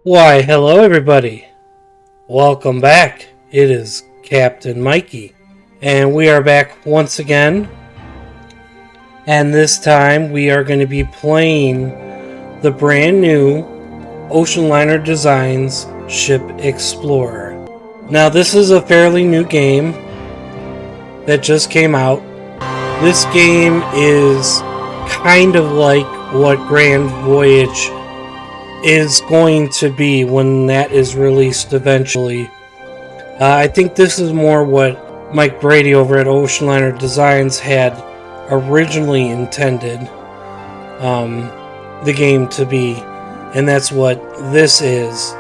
Why, hello everybody. Welcome back. It is Captain Mikey. And we are back once again. And this time we are going to be playing the brand new Ocean Liner Designs Ship Explorer. Now this is a fairly new game that just came out. This game is kind of like what Grand Voyage is going to be when that is released eventually. I think this is more what Mike Brady over at Ocean Liner Designs had originally intended the game to be, and that's what this is.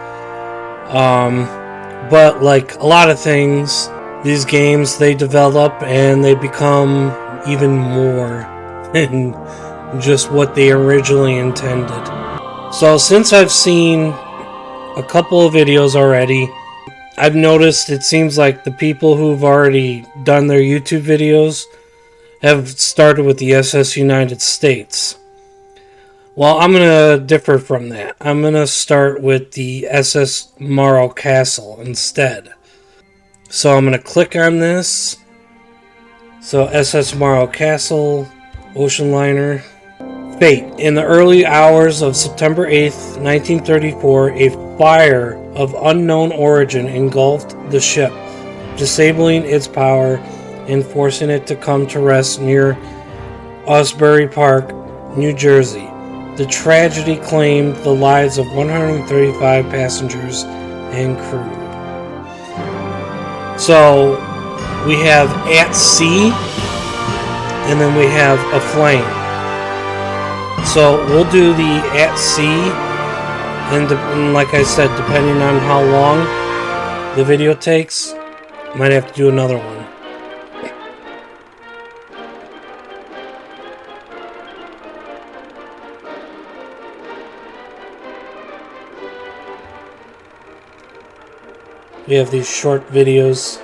But like a lot of things, these games, they develop and they become even more than just what they originally intended. So since I've seen a couple of videos already, I've noticed it seems like the people who've already done their YouTube videos have started with the SS United States. Well, I'm going to differ from that. I'm going to start with the SS Morrow Castle instead. So I'm going to click on this. So SS Morrow Castle, Ocean Liner. Fate. In the early hours of September 8th, 1934, a fire of unknown origin engulfed the ship, disabling its power and forcing it to come to rest near Osbury Park, New Jersey. The tragedy claimed the lives of 135 passengers and crew. So we have at sea, and then we have a flame. So we'll do the at sea, and like I said, depending on how long the video takes, might have to do another one. We have these short videos.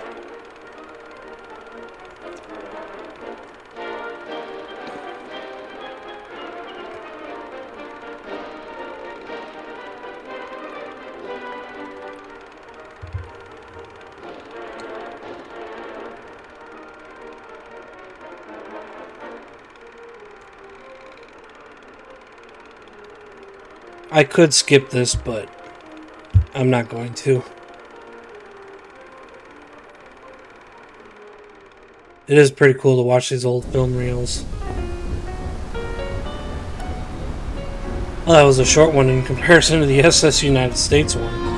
I could skip this, but I'm not going to. It is pretty cool to watch these old film reels. Well, that was a short one in comparison to the SS United States one.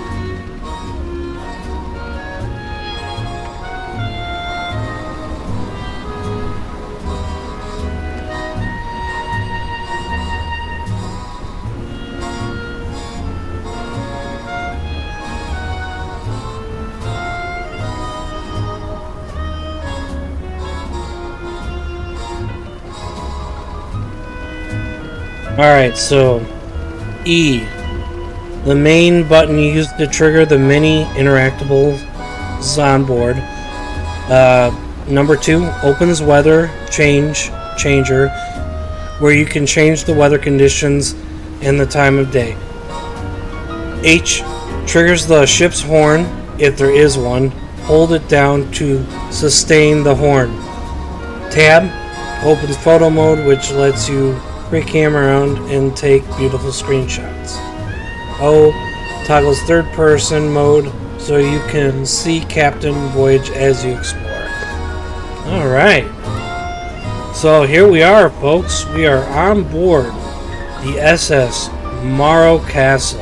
Alright, so E, the main button used to trigger the mini interactables on board. Number 2 opens weather changer, where you can change the weather conditions and the time of day. H triggers the ship's horn if there is one. Hold it down to sustain the horn. Tab opens photo mode, which lets you free camera around and take beautiful screenshots. O toggles third person mode so you can see Captain Voyage as you explore. Alright, so here we are, folks. We are on board the SS Morrow Castle.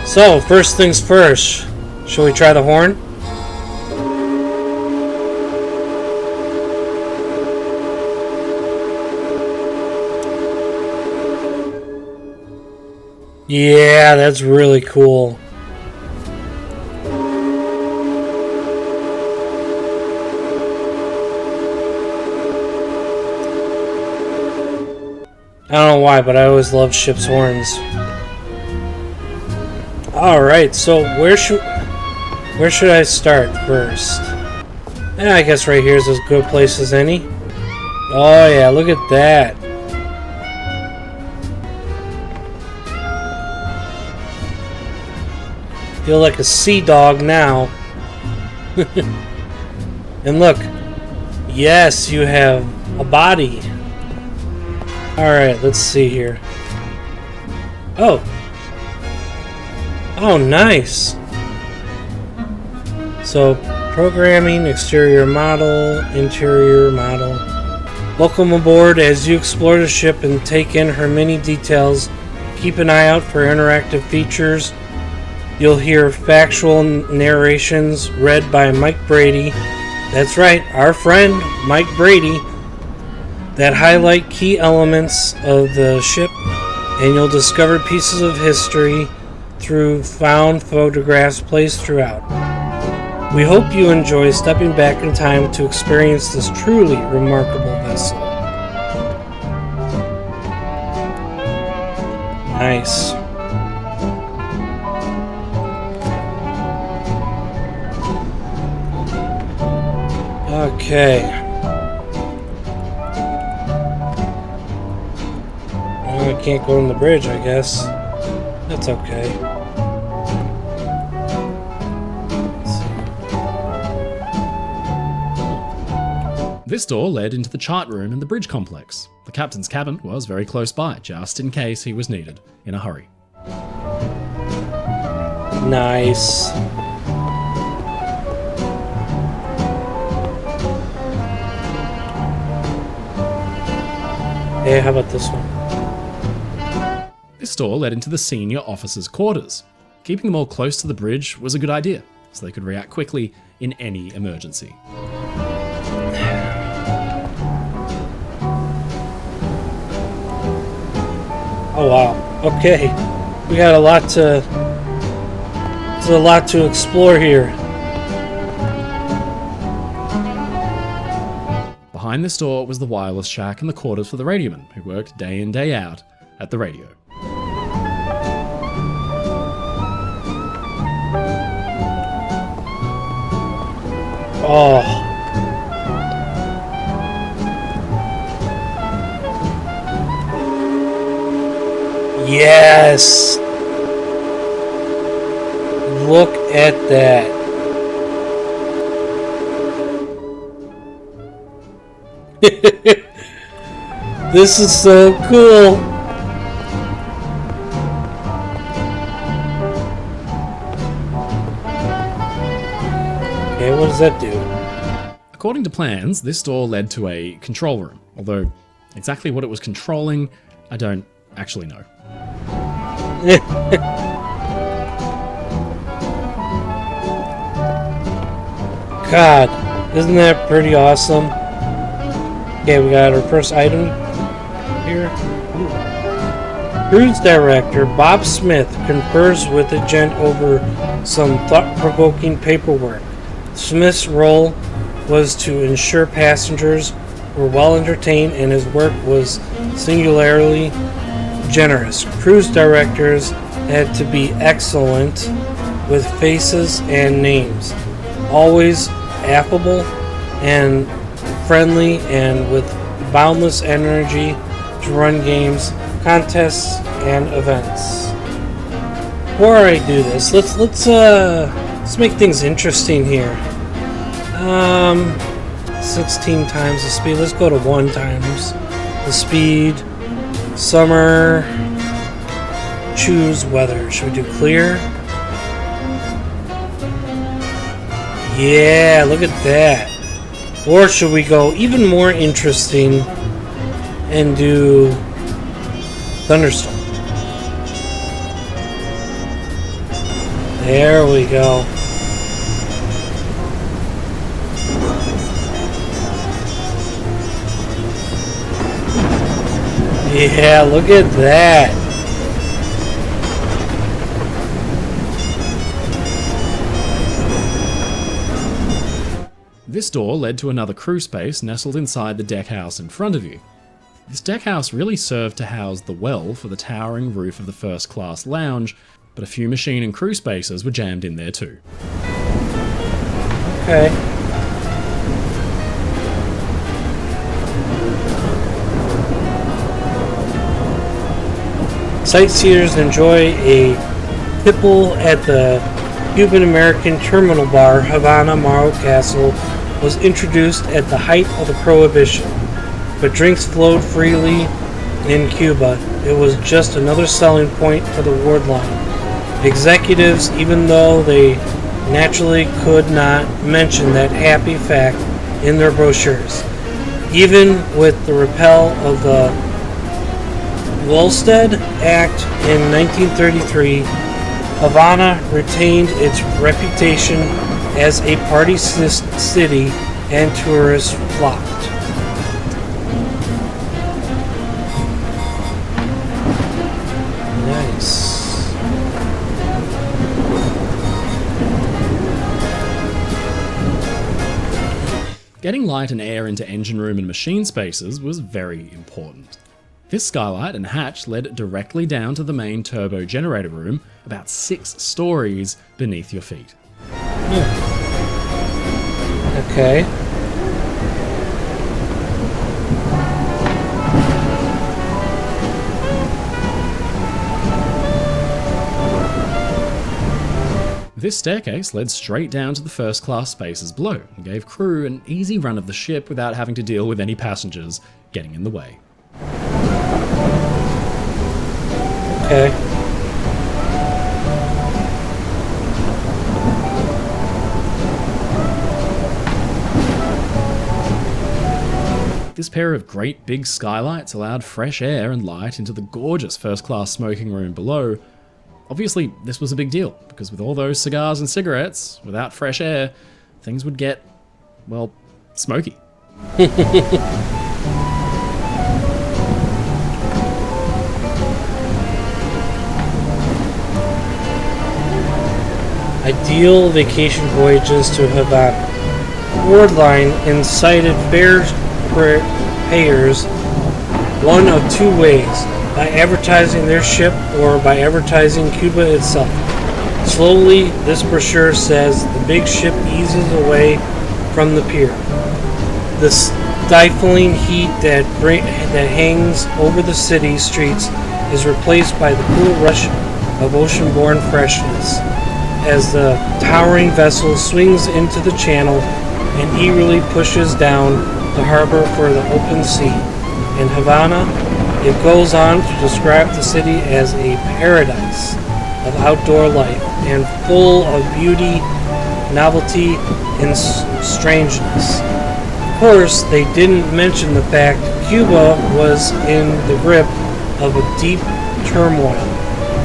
So first things first, shall we try the horn? Yeah, that's really cool. I don't know why, but I always loved ship's horns. Alright, so where should I start first? Yeah, I guess right here is as good a place as any. Oh yeah, look at that. Feel like a sea dog now. And look, yes, you have a body. Alright, let's see here. Oh. Oh, nice. So, programming, exterior model, interior model. Welcome aboard as you explore the ship and take in her many details. Keep an eye out for interactive features. You'll hear factual narrations read by Mike Brady. That's right, our friend Mike Brady. That highlight key elements of the ship, and you'll discover pieces of history through found photographs placed throughout. We hope you enjoy stepping back in time to experience this truly remarkable vessel. Nice. Okay. Well, I can't go on the bridge, I guess. That's okay. This door led into the chart room in the bridge complex. The captain's cabin was very close by, just in case he was needed in a hurry. Nice. Hey, how about this one? This door led into the senior officers' quarters. Keeping them all close to the bridge was a good idea, so they could react quickly in any emergency. Oh wow. Okay. We got a lot to... There's a lot to explore here. Behind this door was the wireless shack and the quarters for the radiomen, who worked day in day out at the radio. Oh. Yes! Look at that. This is so cool. Okay, what does that do? According to plans, this door led to a control room, although exactly what it was controlling, I don't actually know. God, isn't that pretty awesome? Okay, we got our first item here. Cruise Director Bob Smith confers with the gent over some thought-provoking paperwork. Smith's role was to ensure passengers were well entertained and his work was singularly generous. Cruise directors had to be excellent with faces and names, always affable and friendly and with boundless energy to run games, contests, and events. Before I do this, let's make things interesting here. 16 times the speed. Let's go to 1 times the speed. Summer. Choose weather. Should we do clear? Yeah, look at that. Or should we go even more interesting and do thunderstorm? There we go. Yeah, look at that. This door led to another crew space nestled inside the deck house in front of you. This deck house really served to house the well for the towering roof of the first class lounge, but a few machine and crew spaces were jammed in there too. Okay. Sightseers enjoy a tipple at the Cuban-American terminal bar, Havana Morrow Castle, was introduced at the height of the Prohibition, but drinks flowed freely in Cuba. It was just another selling point for the ward line. Executives, even though they naturally could not mention that happy fact in their brochures. Even with the repeal of the Volstead Act in 1933, Havana retained its reputation as a party city and tourists flocked. Nice. Getting light and air into engine room and machine spaces was very important. This skylight and hatch led directly down to the main turbo generator room, about 6 stories beneath your feet. Okay. This staircase led straight down to the first class spaces below and gave crew an easy run of the ship without having to deal with any passengers getting in the way. Okay. This pair of great big skylights allowed fresh air and light into the gorgeous first-class smoking room below. Obviously, this was a big deal, because with all those cigars and cigarettes, without fresh air, things would get, well, smoky. Ideal vacation voyages to Havana. Wardline incited fare payers one of 2 ways, by advertising their ship or by advertising Cuba itself. Slowly, this brochure says the big ship eases away from the pier. The stifling heat that hangs over the city streets is replaced by the cool rush of ocean-borne freshness as the towering vessel swings into the channel and eagerly pushes down the harbor for the open sea. In Havana, it goes on to describe the city as a paradise of outdoor life and full of beauty, novelty, and strangeness. Of course, they didn't mention the fact Cuba was in the grip of a deep turmoil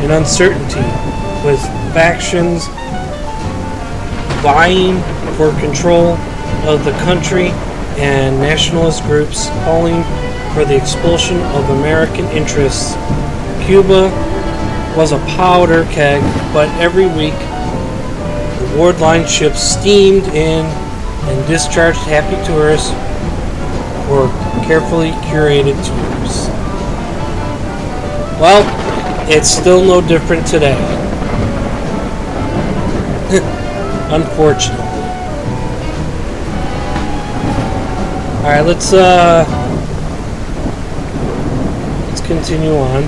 and uncertainty, with factions vying for control of the country and nationalist groups calling for the expulsion of American interests. Cuba was a powder keg, but every week the wardline ships steamed in and discharged happy tourists for carefully curated tours. Well, it's still no different today. Unfortunately. Alright, let's continue on.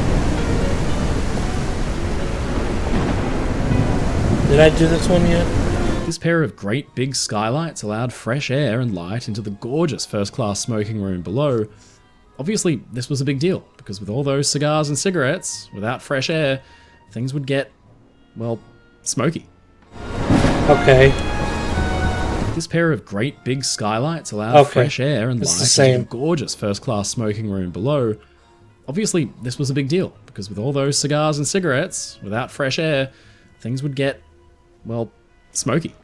Did I do this one yet? This pair of great big skylights allowed fresh air and light into the gorgeous first-class smoking room below. Obviously, this was a big deal, because with all those cigars and cigarettes, without fresh air, things would get, well, smoky. Okay. This pair of great big skylights allowed fresh air and light into the gorgeous first-class smoking room below. Obviously, this was a big deal, because with all those cigars and cigarettes, without fresh air, things would get, well, smoky.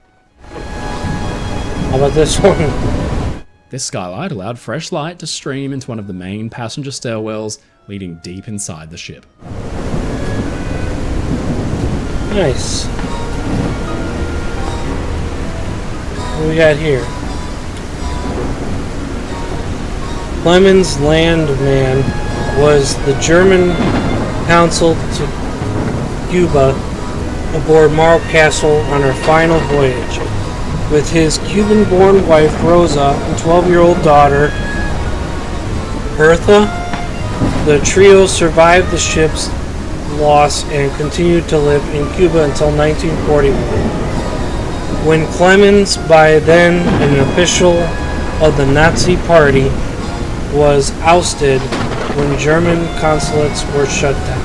How about this one? This skylight allowed fresh light to stream into one of the main passenger stairwells leading deep inside the ship. Nice. What do we got here? Clemens Landmann was the German consul to Cuba aboard Morrow Castle on her final voyage. With his Cuban-born wife Rosa and 12-year-old daughter Hertha, the trio survived the ship's loss and continued to live in Cuba until 1941, when Clemens, by then an official of the Nazi Party, was ousted when German consulates were shut down.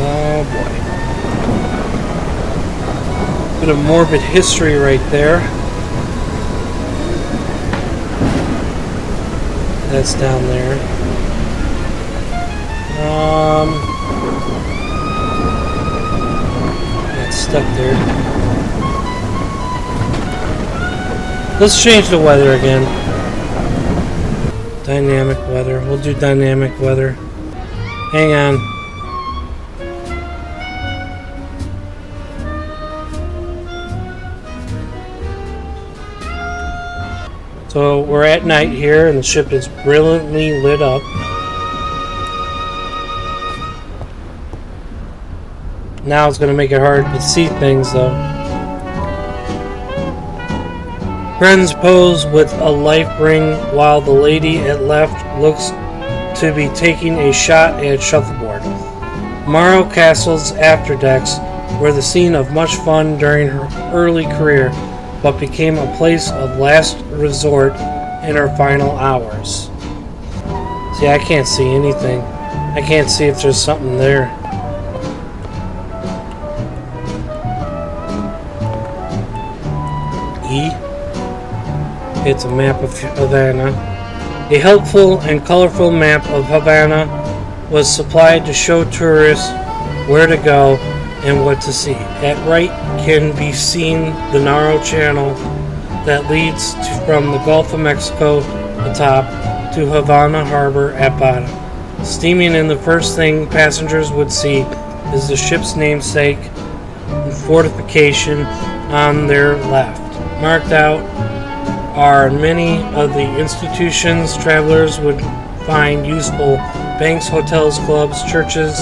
Oh boy. Bit of morbid history right there. That's down there. It's stuck there. Let's change the weather again. Dynamic weather. We'll do dynamic weather. Hang on. So we're at night here and the ship is brilliantly lit up. Now it's going to make it hard to see things though. Friends pose with a life ring while the lady at left looks to be taking a shot at shuffleboard. Morrow Castle's afterdecks were the scene of much fun during her early career, but became a place of last resort in her final hours. See, I can't see anything. I can't see if there's something there. E. It's a map of Havana. A helpful and colorful map of Havana was supplied to show tourists where to go and what to see. At right can be seen the narrow channel that leads from the Gulf of Mexico atop to Havana Harbor at bottom. Steaming in, the first thing passengers would see is the ship's namesake and fortification on their left. Marked out are many of the institutions travelers would find useful: banks, hotels, clubs, churches,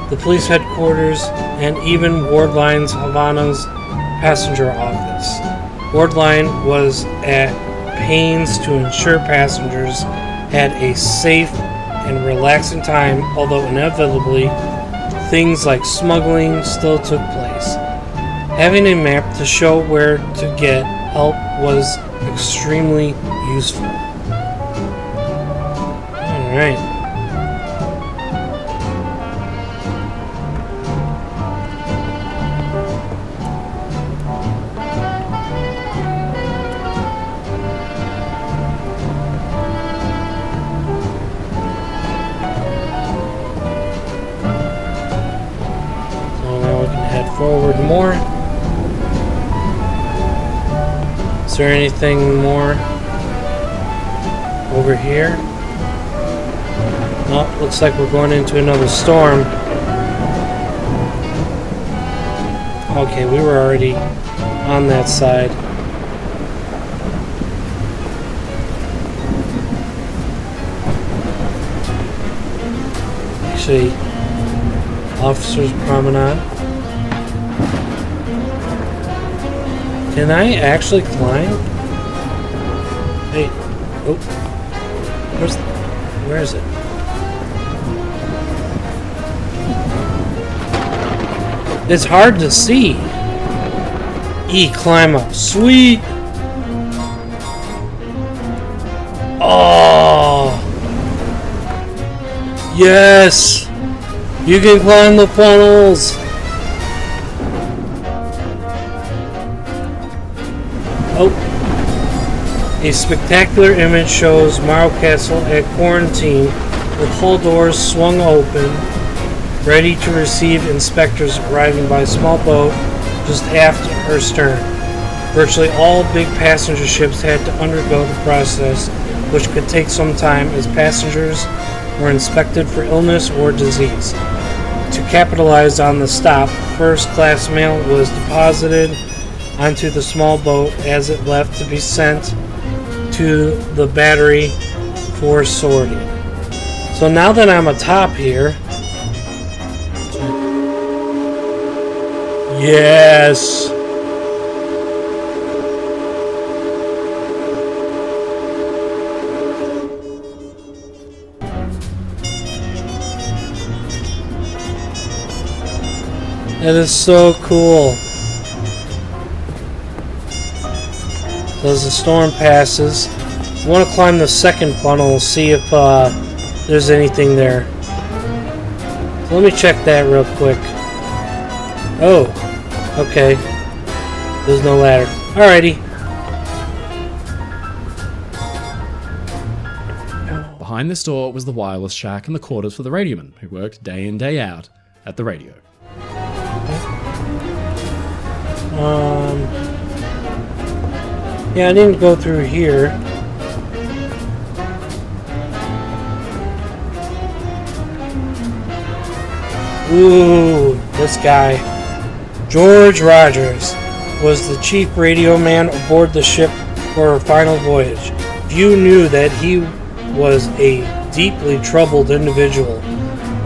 the police headquarters, and even Wardline's Havana's passenger office. Wardline was at pains to ensure passengers had a safe and relaxing time, although inevitably things like smuggling still took place. Having a map to show where to get help was extremely useful. Alright. So now we can head forward more. Is there anything more over here? No, looks like we're going into another storm. Okay, we were already on that side. Actually, Officers Promenade. Can I actually climb? Hey, oh, where is it? It's hard to see. E, climb up. Sweet. Oh, yes. You can climb the funnels. Oh. A spectacular image shows Morrow Castle at quarantine with hull doors swung open, ready to receive inspectors arriving by small boat just aft her stern. Virtually all big passenger ships had to undergo the process, which could take some time as passengers were inspected for illness or disease. To capitalize on the stop, first-class mail was deposited onto the small boat as it left to be sent to the battery for sorting. So now that I'm atop here, yes. That is so cool. So as the storm passes, I want to climb the second funnel and see if there's anything there. So let me check that real quick. Oh, okay. There's no ladder. Alrighty. Behind this door was the wireless shack and the quarters for the radiomen, who worked day in, day out at the radio. Yeah, I didn't go through here. Ooh, this guy. George Rogers was the chief radio man aboard the ship for her final voyage. Few knew that he was a deeply troubled individual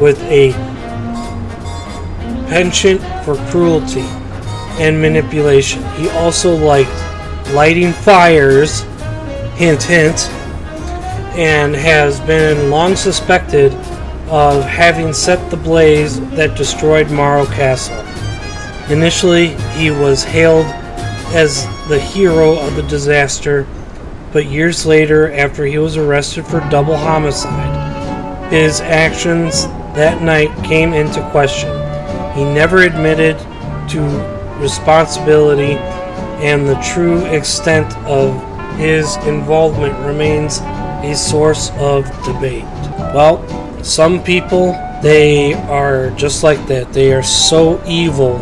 with a penchant for cruelty and manipulation. He also liked lighting fires, hint hint, and has been long suspected of having set the blaze that destroyed Morrow Castle. Initially, he was hailed as the hero of the disaster, but years later, after he was arrested for double homicide, his actions that night came into question. He never admitted to responsibility, and the true extent of his involvement remains a source of debate. Well, some people, they are just like that. They are so evil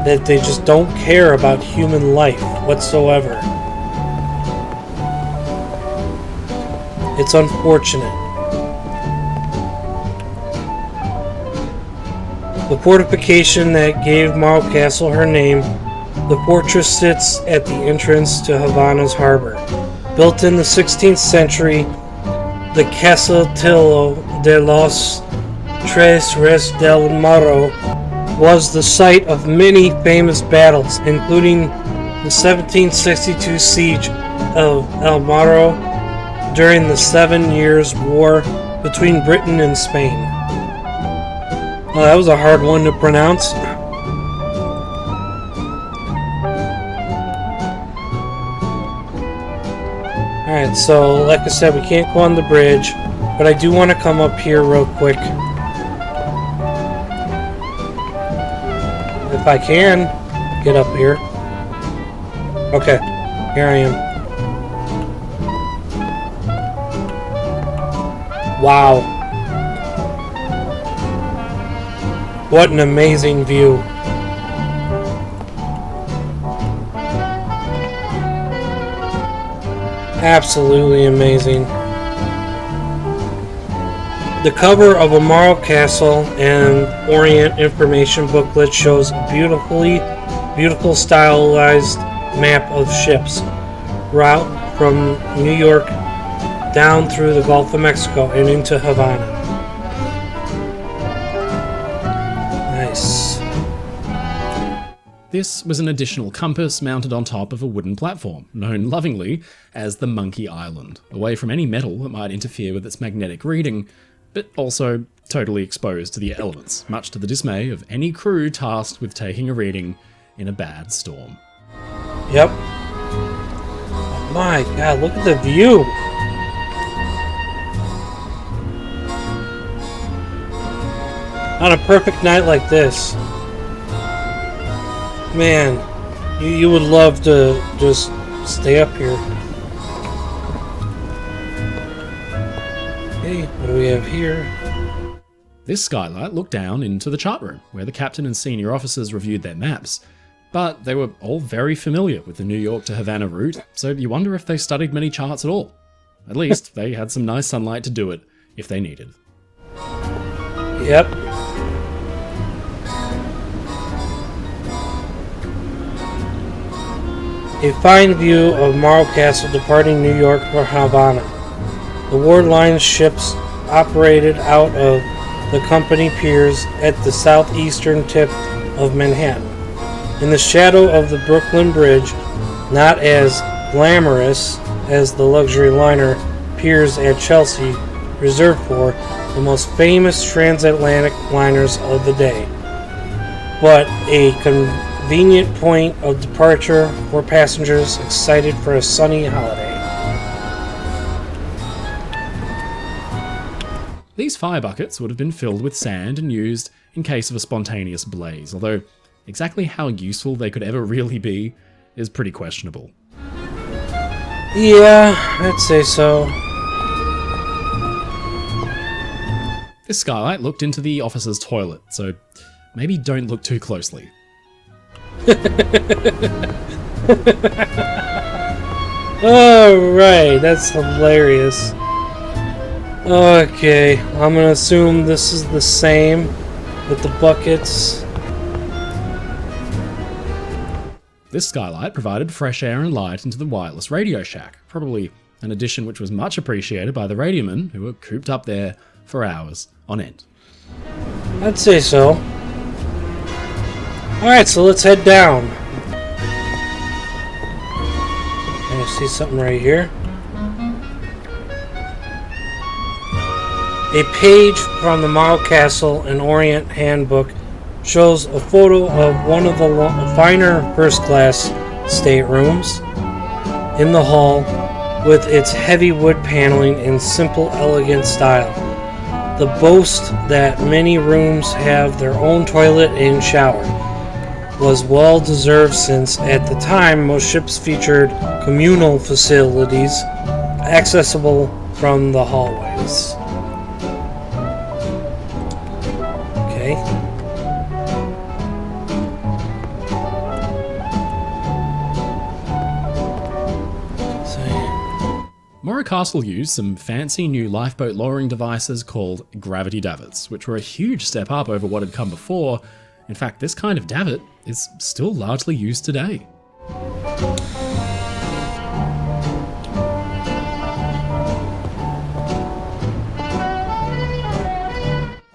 that they just don't care about human life whatsoever. It's unfortunate. The fortification that gave Morrow Castle her name, the fortress sits at the entrance to Havana's harbor. Built in the 16th century, the Castillo de los Tres Reyes del Morro was the site of many famous battles, including the 1762 siege of El Morro during the 7 Years' War between Britain and Spain. Oh, that was a hard one to pronounce. Alright, so like I said, we can't go on the bridge, but I do want to come up here real quick. If I can get up here. Okay, here I am. Wow. What an amazing view. Absolutely amazing. The cover of a Morrow Castle and Orient information booklet shows a beautiful stylized map of ships route from New York down through the Gulf of Mexico and into Havana. Nice. This was an additional compass mounted on top of a wooden platform, known lovingly as the Monkey Island, away from any metal that might interfere with its magnetic reading, but also totally exposed to the elements, much to the dismay of any crew tasked with taking a reading in a bad storm. Yep. Oh my god, look at the view! On a perfect night like this, man, you would love to just stay up here. Okay, what do we have here? This skylight looked down into the chart room, where the captain and senior officers reviewed their maps. But they were all very familiar with the New York to Havana route, so you wonder if they studied many charts at all. At least, they had some nice sunlight to do it, if they needed. Yep. A fine view of Morrow Castle departing New York for Havana. The War Line ships operated out of the company piers at the southeastern tip of Manhattan. In the shadow of the Brooklyn Bridge, not as glamorous as the luxury liner piers at Chelsea, reserved for the most famous transatlantic liners of the day. but a convenient point of departure for passengers excited for a sunny holiday. These fire buckets would have been filled with sand and used in case of a spontaneous blaze, although exactly how useful they could ever really be is pretty questionable. Yeah, I'd say so. This skylight looked into the officer's toilet, so maybe don't look too closely. Alright, that's hilarious. Okay, I'm gonna assume this is the same with the buckets. This skylight provided fresh air and light into the wireless radio shack, probably an addition which was much appreciated by the radiomen who were cooped up there for hours on end. I'd say so. Alright, so let's head down. I see something right here. A page from the Morrow Castle and Orient Handbook shows a photo of one of the finer first-class staterooms in the hall with its heavy wood paneling in simple, elegant style. The boast that many rooms have their own toilet and shower was well deserved, since at the time most ships featured communal facilities accessible from the hallways. Okay. Morrow Castle used some fancy new lifeboat lowering devices called gravity davits, which were a huge step up over what had come before. In fact, this kind of davit is still largely used today.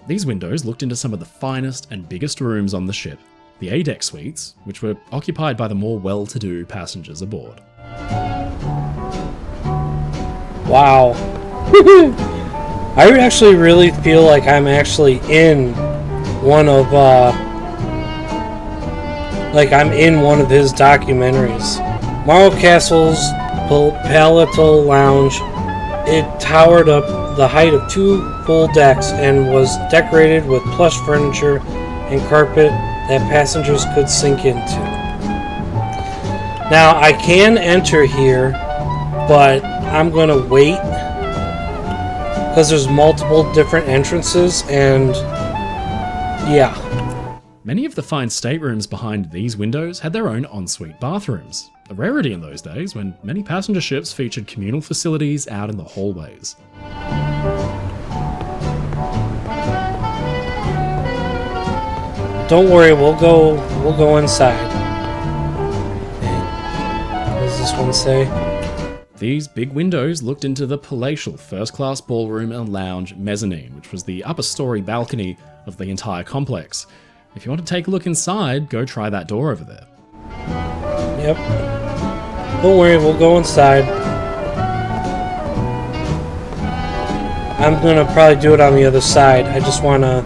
These windows looked into some of the finest and biggest rooms on the ship, the A-deck suites, which were occupied by the more well-to-do passengers aboard. Wow. I actually really feel like I'm actually in one of his documentaries. Morrow Castle's Palatal Lounge. It towered up the height of 2 full decks and was decorated with plush furniture and carpet that passengers could sink into. Now, I can enter here, but I'm going to wait because there's multiple different entrances, and yeah. Many of the fine staterooms behind these windows had their own ensuite bathrooms, a rarity in those days when many passenger ships featured communal facilities out in the hallways. Don't worry, we'll go inside. Okay. What does this one say? These big windows looked into the palatial first-class ballroom and lounge mezzanine, which was the upper story balcony of the entire complex. If you want to take a look inside, go try that door over there. Yep. Don't worry, we'll go inside. I'm gonna probably do it on the other side. I just wanna...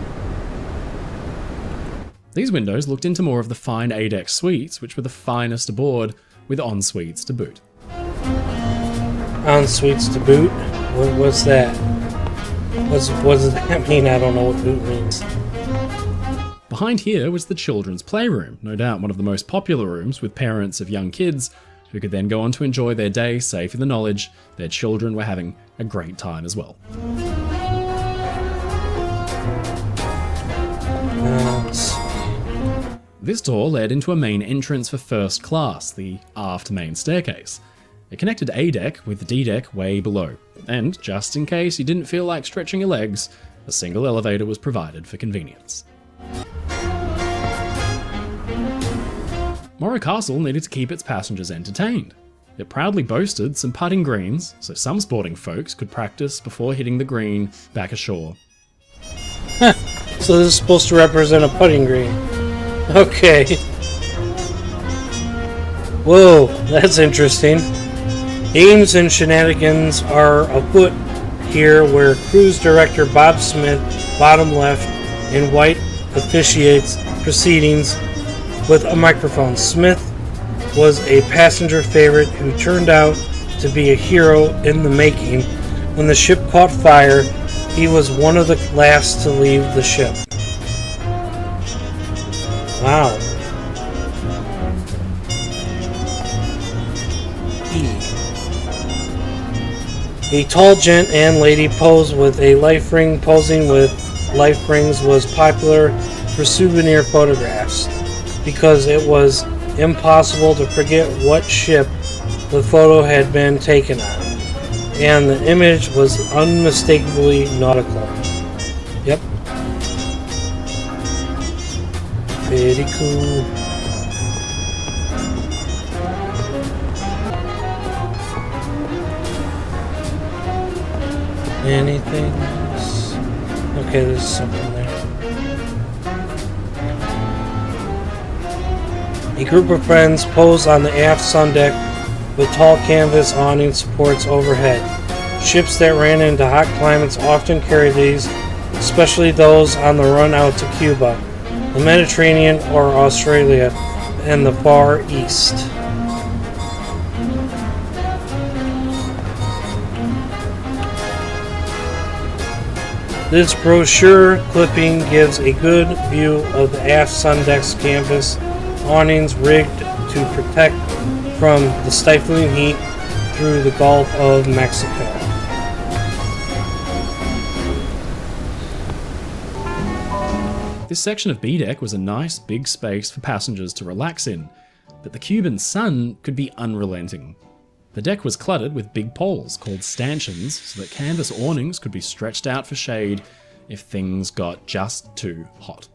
These windows looked into more of the fine A-deck suites, which were the finest aboard, with en-suites to boot. En-suites to boot? What's that? What does that mean? I don't know what boot means. Behind here was the children's playroom, no doubt one of the most popular rooms with parents of young kids who could then go on to enjoy their day safe in the knowledge their children were having a great time as well. This door led into a main entrance for first class, the aft main staircase. It connected A-deck with D-deck way below, and just in case you didn't feel like stretching your legs, a single elevator was provided for convenience. Morrow Castle needed to keep its passengers entertained. It proudly boasted some putting greens, so some sporting folks could practice before hitting the green back ashore. So this is supposed to represent a putting green. Okay. Whoa, that's interesting. Games and shenanigans are afoot here, where cruise director Bob Smith, bottom left, in white officiates proceedings with a microphone. Smith was a passenger favorite who turned out to be a hero in the making. When the ship caught fire, he was one of the last to leave the ship. Wow. A tall gent and lady pose with a life ring. Posing with life rings was popular for souvenir photographs because it was impossible to forget what ship the photo had been taken on, and the image was unmistakably nautical. Yep. Pretty cool. Anything else? Okay, there's something there. A group of friends pose on the aft sun deck with tall canvas awning supports overhead. Ships that ran into hot climates often carried these, especially those on the run out to Cuba, the Mediterranean, or Australia, and the Far East. This brochure clipping gives a good view of the aft sun deck's canvas awnings rigged to protect from the stifling heat through the Gulf of Mexico. This section of B deck was a nice big space for passengers to relax in, but the Cuban sun could be unrelenting. The deck was cluttered with big poles called stanchions so that canvas awnings could be stretched out for shade if things got just too hot.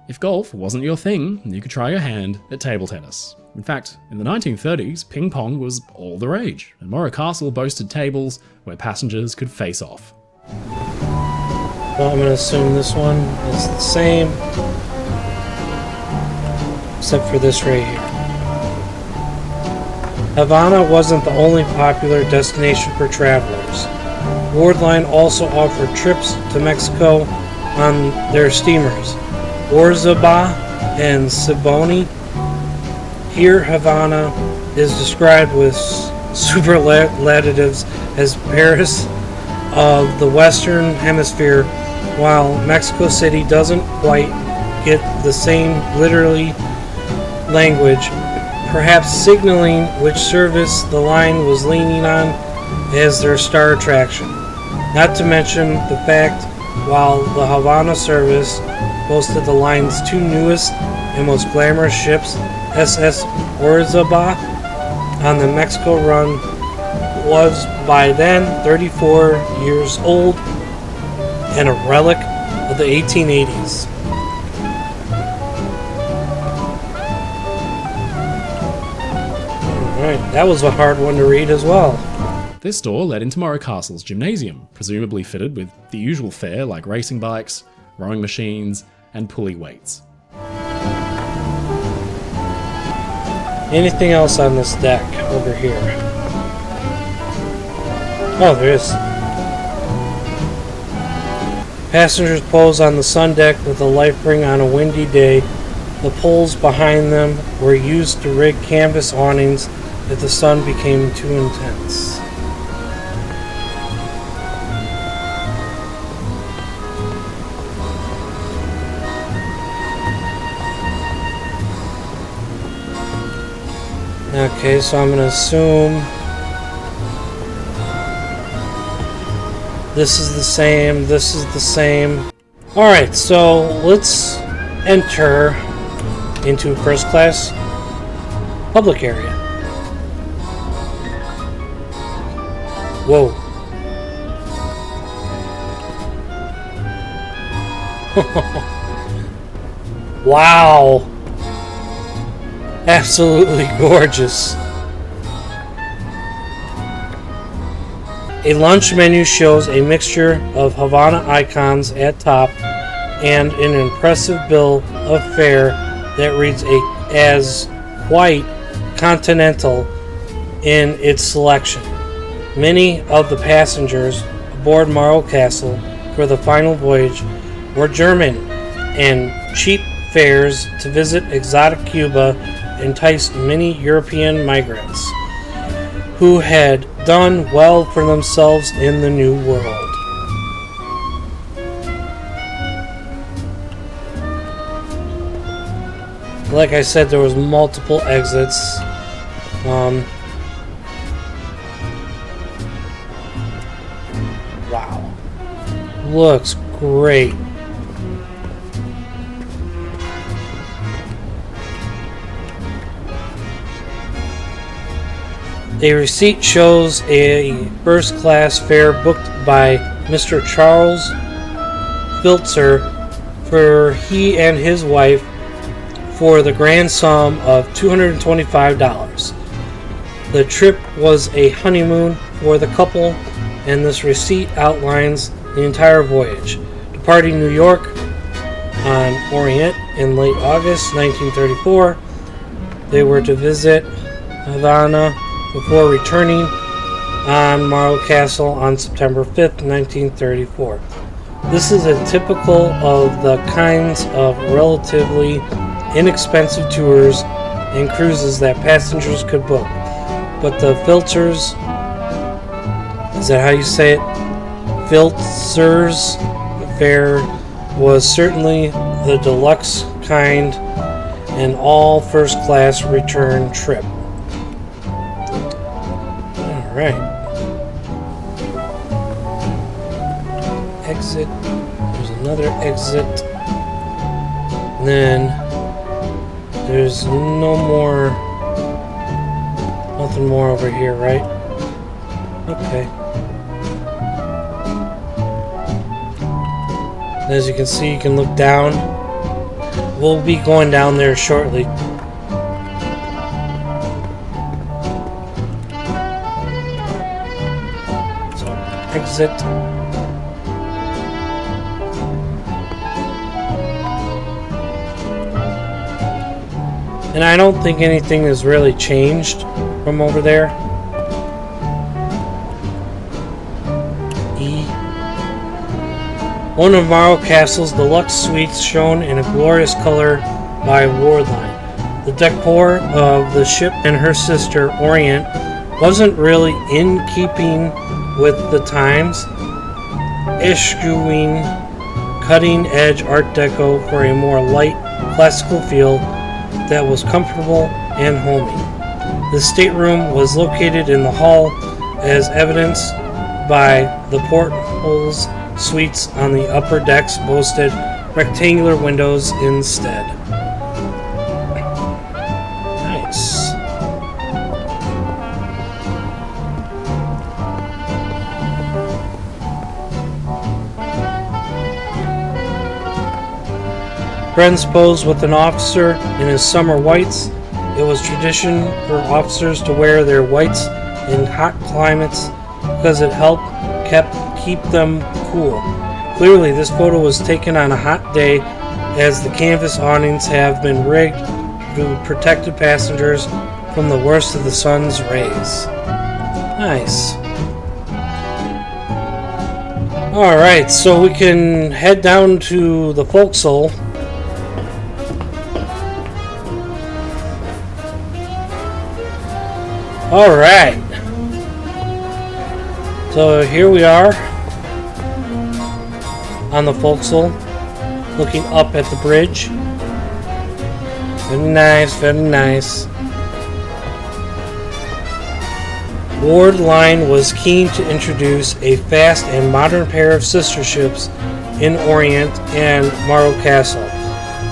If golf wasn't your thing, you could try your hand at table tennis. In fact, in the 1930s, ping pong was all the rage, and Morrow Castle boasted tables where passengers could face off. Well, I'm going to assume this one is the same, except for this right here. Havana wasn't the only popular destination for travelers. Wardline also offered trips to Mexico on their steamers, Orzaba and Siboney. Here, Havana is described with superlatives as Paris of the Western Hemisphere, while Mexico City doesn't quite get the same literally language, perhaps signaling which service the line was leaning on as their star attraction. Not to mention the fact, while the Havana service boasted the line's two newest and most glamorous ships, SS Orzaba on the Mexico run, was by then 34 years old and a relic of the 1880s. Alright, that was a hard one to read as well. This door led into Morrow Castle's gymnasium, presumably fitted with the usual fare like racing bikes, rowing machines, and pulley weights. Anything else on this deck over here? Oh, there is. Passengers pose on the sun deck with a life ring on a windy day. The poles behind them were used to rig canvas awnings if the sun became too intense. Okay, so I'm going to assume this is the same, this is the same. Alright, so let's enter into first class public area. Whoa. Wow. Absolutely gorgeous. A lunch menu shows a mixture of Havana icons at top and an impressive bill of fare that reads as quite continental in its selection. Many of the passengers aboard Morrow Castle for the final voyage were German, and cheap fares to visit exotic Cuba enticed many European migrants who had done well for themselves in the New World. Like I said, there was multiple exits. Wow. Looks great. A receipt shows a first-class fare booked by Mr. Charles Filtzer for he and his wife for the grand sum of $225. The trip was a honeymoon for the couple, and this receipt outlines the entire voyage. Departing New York on Orient in late August 1934, they were to visit Havana before returning on Morrow Castle on September 5th, 1934. This is a typical of the kinds of relatively inexpensive tours and cruises that passengers could book. But the Filters, is that how you say it? Filters fare was certainly the deluxe kind, an all first class return trip. Alright. Exit. There's another exit. And then there's nothing more over here, right? Okay. And as you can see, you can look down. We'll be going down there shortly. So, exit. And I don't think anything has really changed from over there. E. One of Morrow Castle's deluxe suites shown in a glorious color by Wardline. The decor of the ship and her sister Orient wasn't really in keeping with the times, eschewing cutting-edge Art Deco for a more light, classical feel that was comfortable and homey. The stateroom was located in the hall, as evidenced by the portholes. Suites on the upper decks boasted rectangular windows instead. Nice. Friends posed with an officer in his summer whites. It was tradition for officers to wear their whites in hot climates because it helped keep them cool. Clearly, this photo was taken on a hot day, as the canvas awnings have been rigged to protect the passengers from the worst of the sun's rays. Nice. Alright, so we can head down to the forecastle. Alright. So here we are on the forecastle, looking up at the bridge. Very nice, very nice. Wardline was keen to introduce a fast and modern pair of sister ships in Orient and Morrow Castle.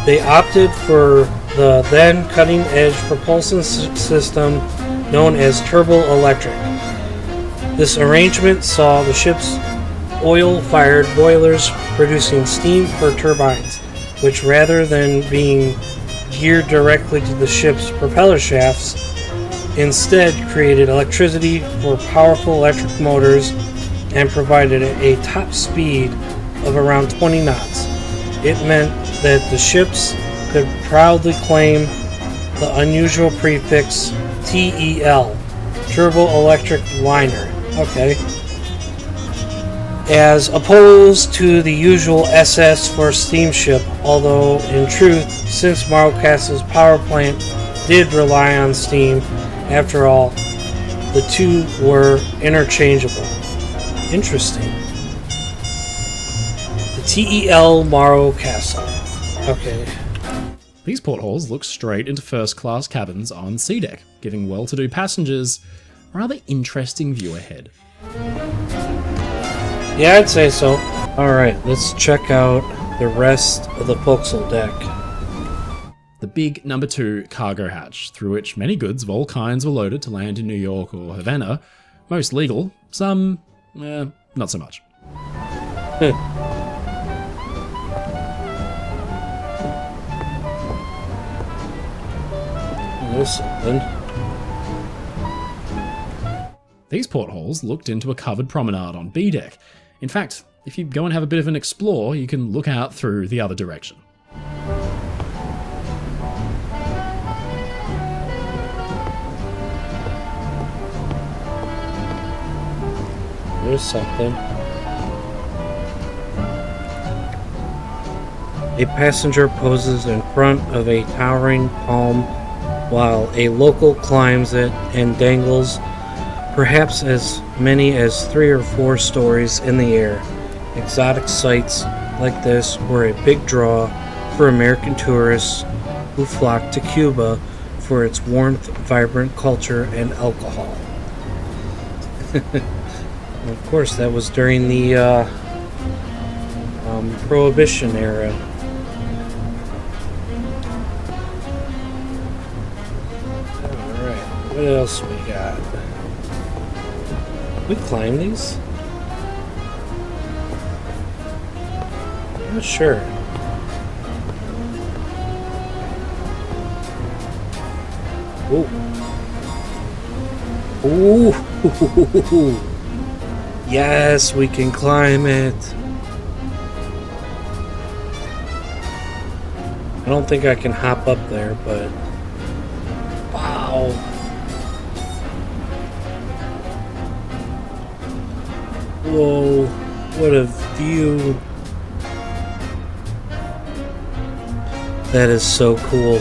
They opted for the then cutting-edge propulsion system known as turbo electric. This arrangement saw the ship's oil-fired boilers producing steam for turbines, which rather than being geared directly to the ship's propeller shafts, instead created electricity for powerful electric motors and provided a top speed of around 20 knots. It meant that the ships could proudly claim the unusual prefix TEL, Turbo Electric Liner. Okay. as opposed to the usual SS for steamship, although in truth, since Morrow Castle's power plant did rely on steam, after all, the two were interchangeable. Interesting. The TEL Morrow Castle. Okay. These portholes look straight into first-class cabins on sea deck, giving well-to-do passengers a rather interesting view ahead. Yeah, I'd say so. Alright, let's check out the rest of the forecastle deck. The big number 2 cargo hatch, through which many goods of all kinds were loaded to land in New York or Havana. Most legal, some, not so much. There's something. These portholes looked into a covered promenade on B deck. In fact, if you go and have a bit of an explore, you can look out through the other direction. There's something. A passenger poses in front of a towering palm while a local climbs it and dangles perhaps as many as 3 or 4 stories in the air. Exotic sights like this were a big draw for American tourists who flocked to Cuba for its warmth, vibrant culture, and alcohol. Of course, that was during the Prohibition era. Alright, what else we got? We climb these? I'm not sure. Ooh. Ooh. Yes, we can climb it. I don't think I can hop up there, but wow. Whoa, what a view. That is so cool.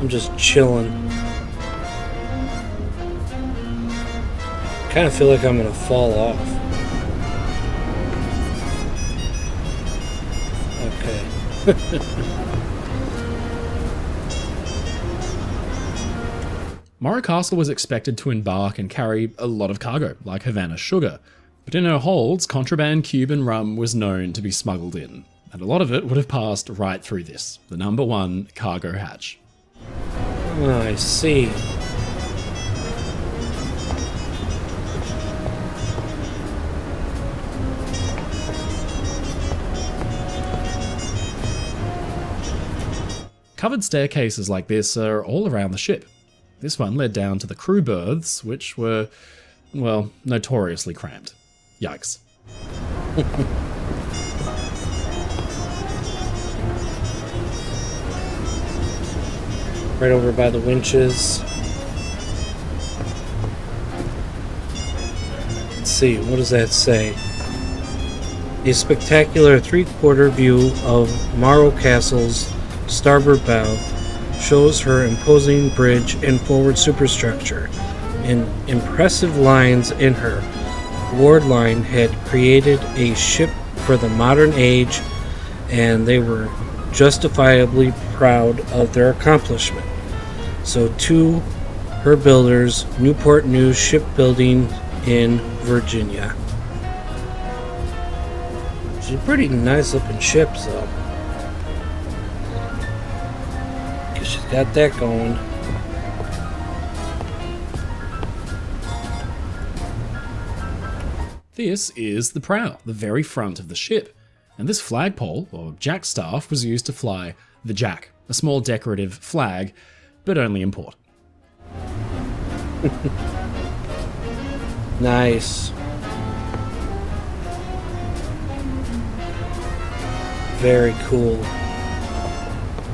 I'm just chilling. I kind of feel like I'm gonna fall off. Okay. Morrow Castle was expected to embark and carry a lot of cargo, like Havana sugar, but in her holds, contraband Cuban rum was known to be smuggled in, and a lot of it would have passed right through this, the number 1 cargo hatch. Oh, I see. Covered staircases like this are all around the ship. This one led down to the crew berths, which were, well, notoriously cramped. Yikes. Right over by the winches. Let's see, what does that say? A spectacular 3/4 view of Morrow Castle's starboard bow shows her imposing bridge and forward superstructure. In impressive lines in her ward line had created a ship for the modern age, and they were justifiably proud of their accomplishment. So to her builders, Newport News Shipbuilding in Virginia. She's a pretty nice looking ship, though. She's got that going. This is the prow, the very front of the ship, and this flagpole, or jackstaff, was used to fly the jack, a small decorative flag, but only in port. Nice. Very cool.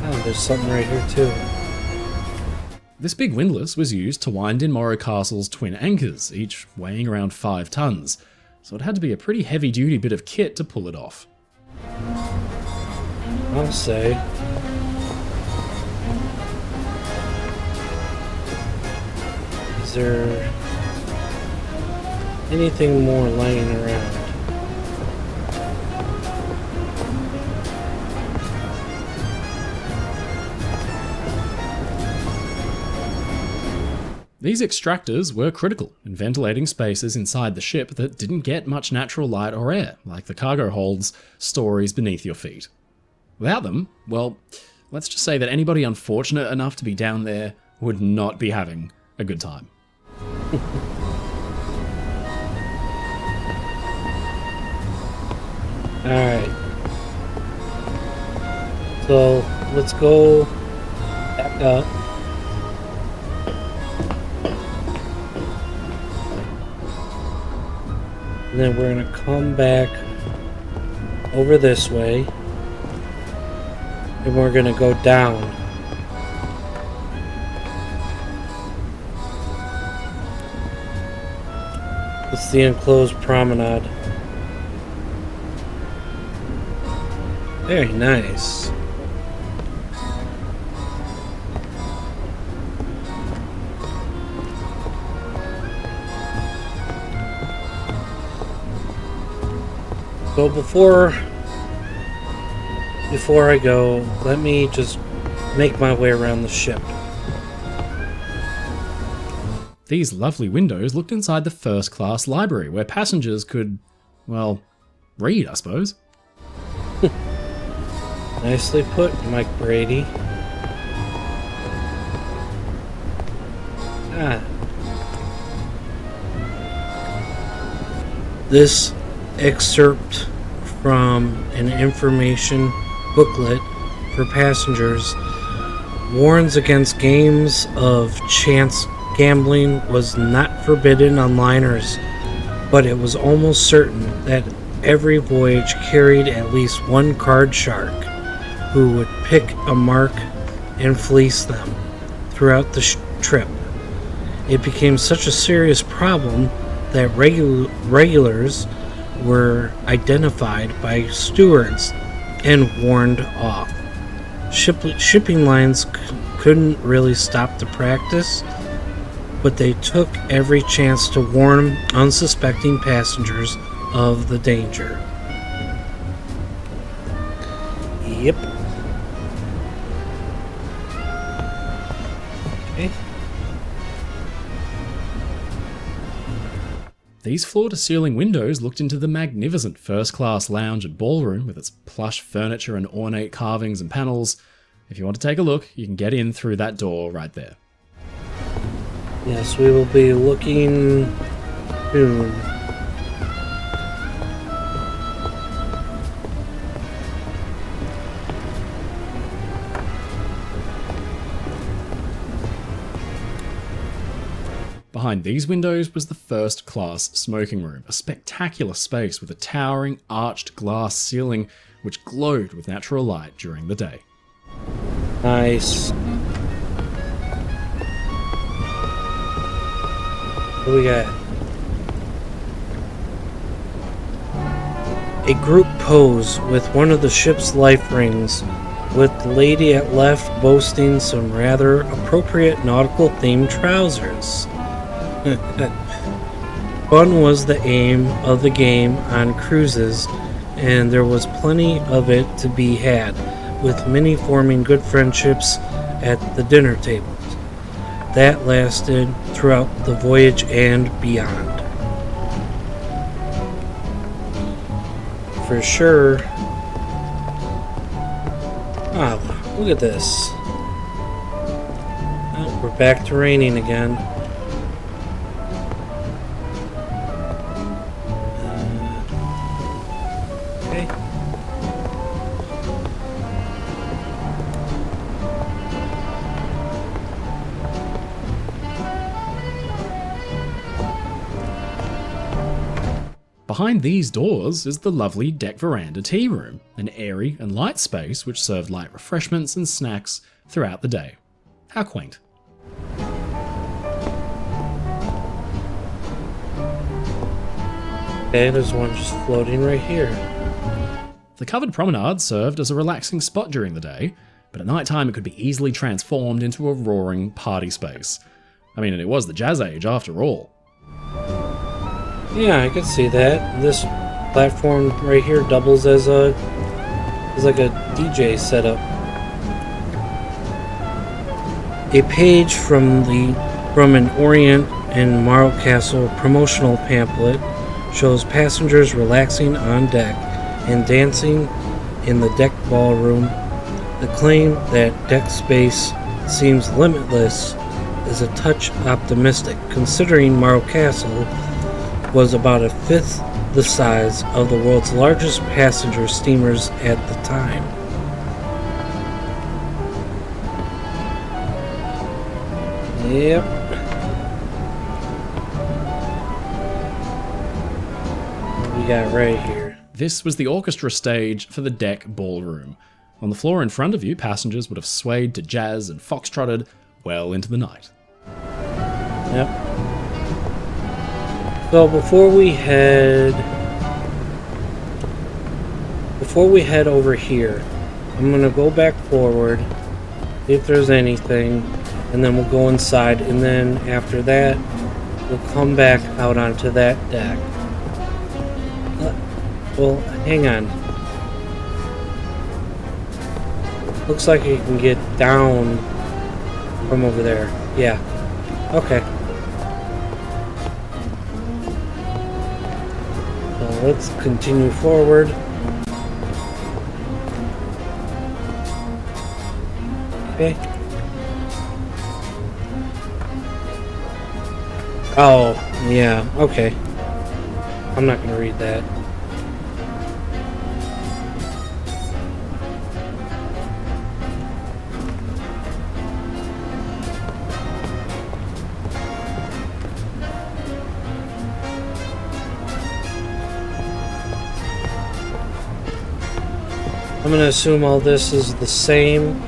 Oh, there's something right here too. This big windlass was used to wind in Morrow Castle's twin anchors, each weighing around 5 tons, so it had to be a pretty heavy-duty bit of kit to pull it off. I'll say. Is there anything more laying around? These extractors were critical in ventilating spaces inside the ship that didn't get much natural light or air, like the cargo holds stories beneath your feet. Without them, well, let's just say that anybody unfortunate enough to be down there would not be having a good time. Alright. So, let's go back up. And then we're going to come back over this way. And we're going to go down. It's the enclosed promenade. Very nice. So before I go, let me just make my way around the ship. These lovely windows looked inside the first-class library, where passengers could, well, read, I suppose. Nicely put, Mike Brady. This excerpt from an information booklet for passengers warns against games of chance gambling was not forbidden on liners, but it was almost certain that every voyage carried at least one card shark who would pick a mark and fleece them throughout the trip. It became such a serious problem that regulars were identified by stewards and warned off. Shipping lines couldn't really stop the practice, but they took every chance to warn unsuspecting passengers of the danger. Yep. Okay. These floor-to-ceiling windows looked into the magnificent first-class lounge and ballroom with its plush furniture and ornate carvings and panels. If you want to take a look, you can get in through that door right there. Yes, we will be looking soon. Behind these windows was the first-class smoking room, a spectacular space with a towering, arched glass ceiling which glowed with natural light during the day. Nice. What do we got? A group pose with one of the ship's life rings, with the lady at left boasting some rather appropriate nautical-themed trousers. Fun was the aim of the game on cruises, and there was plenty of it to be had, with many forming good friendships at the dinner tables. That lasted throughout the voyage and beyond. For sure. Oh, look at this. Oh, we're back to raining again. Okay. Behind these doors is the lovely deck veranda tea room, an airy and light space which served light refreshments and snacks throughout the day. How quaint. Okay, there's one just floating right here. The covered promenade served as a relaxing spot during the day, but at night time it could be easily transformed into a roaring party space. I mean, it was the Jazz Age after all. Yeah, I could see that. This platform right here doubles as like a DJ setup. A page from an Orient and Morrow Castle promotional pamphlet shows passengers relaxing on deck and dancing in the deck ballroom. The claim that deck space seems limitless is a touch optimistic, considering Morrow Castle was about a fifth the size of the world's largest passenger steamers at the time. Yep. What we got right here? This was the orchestra stage for the deck ballroom. On the floor in front of you, passengers would have swayed to jazz and foxtrotted well into the night. Yep. So before we head over here, I'm gonna go back forward, see if there's anything, and then we'll go inside, and then after that, we'll come back out onto that deck. Well, hang on. Looks like you can get down from over there. Yeah. Okay. So let's continue forward. Okay. Oh, yeah, okay. I'm not gonna read that. I'm gonna assume all this is the same.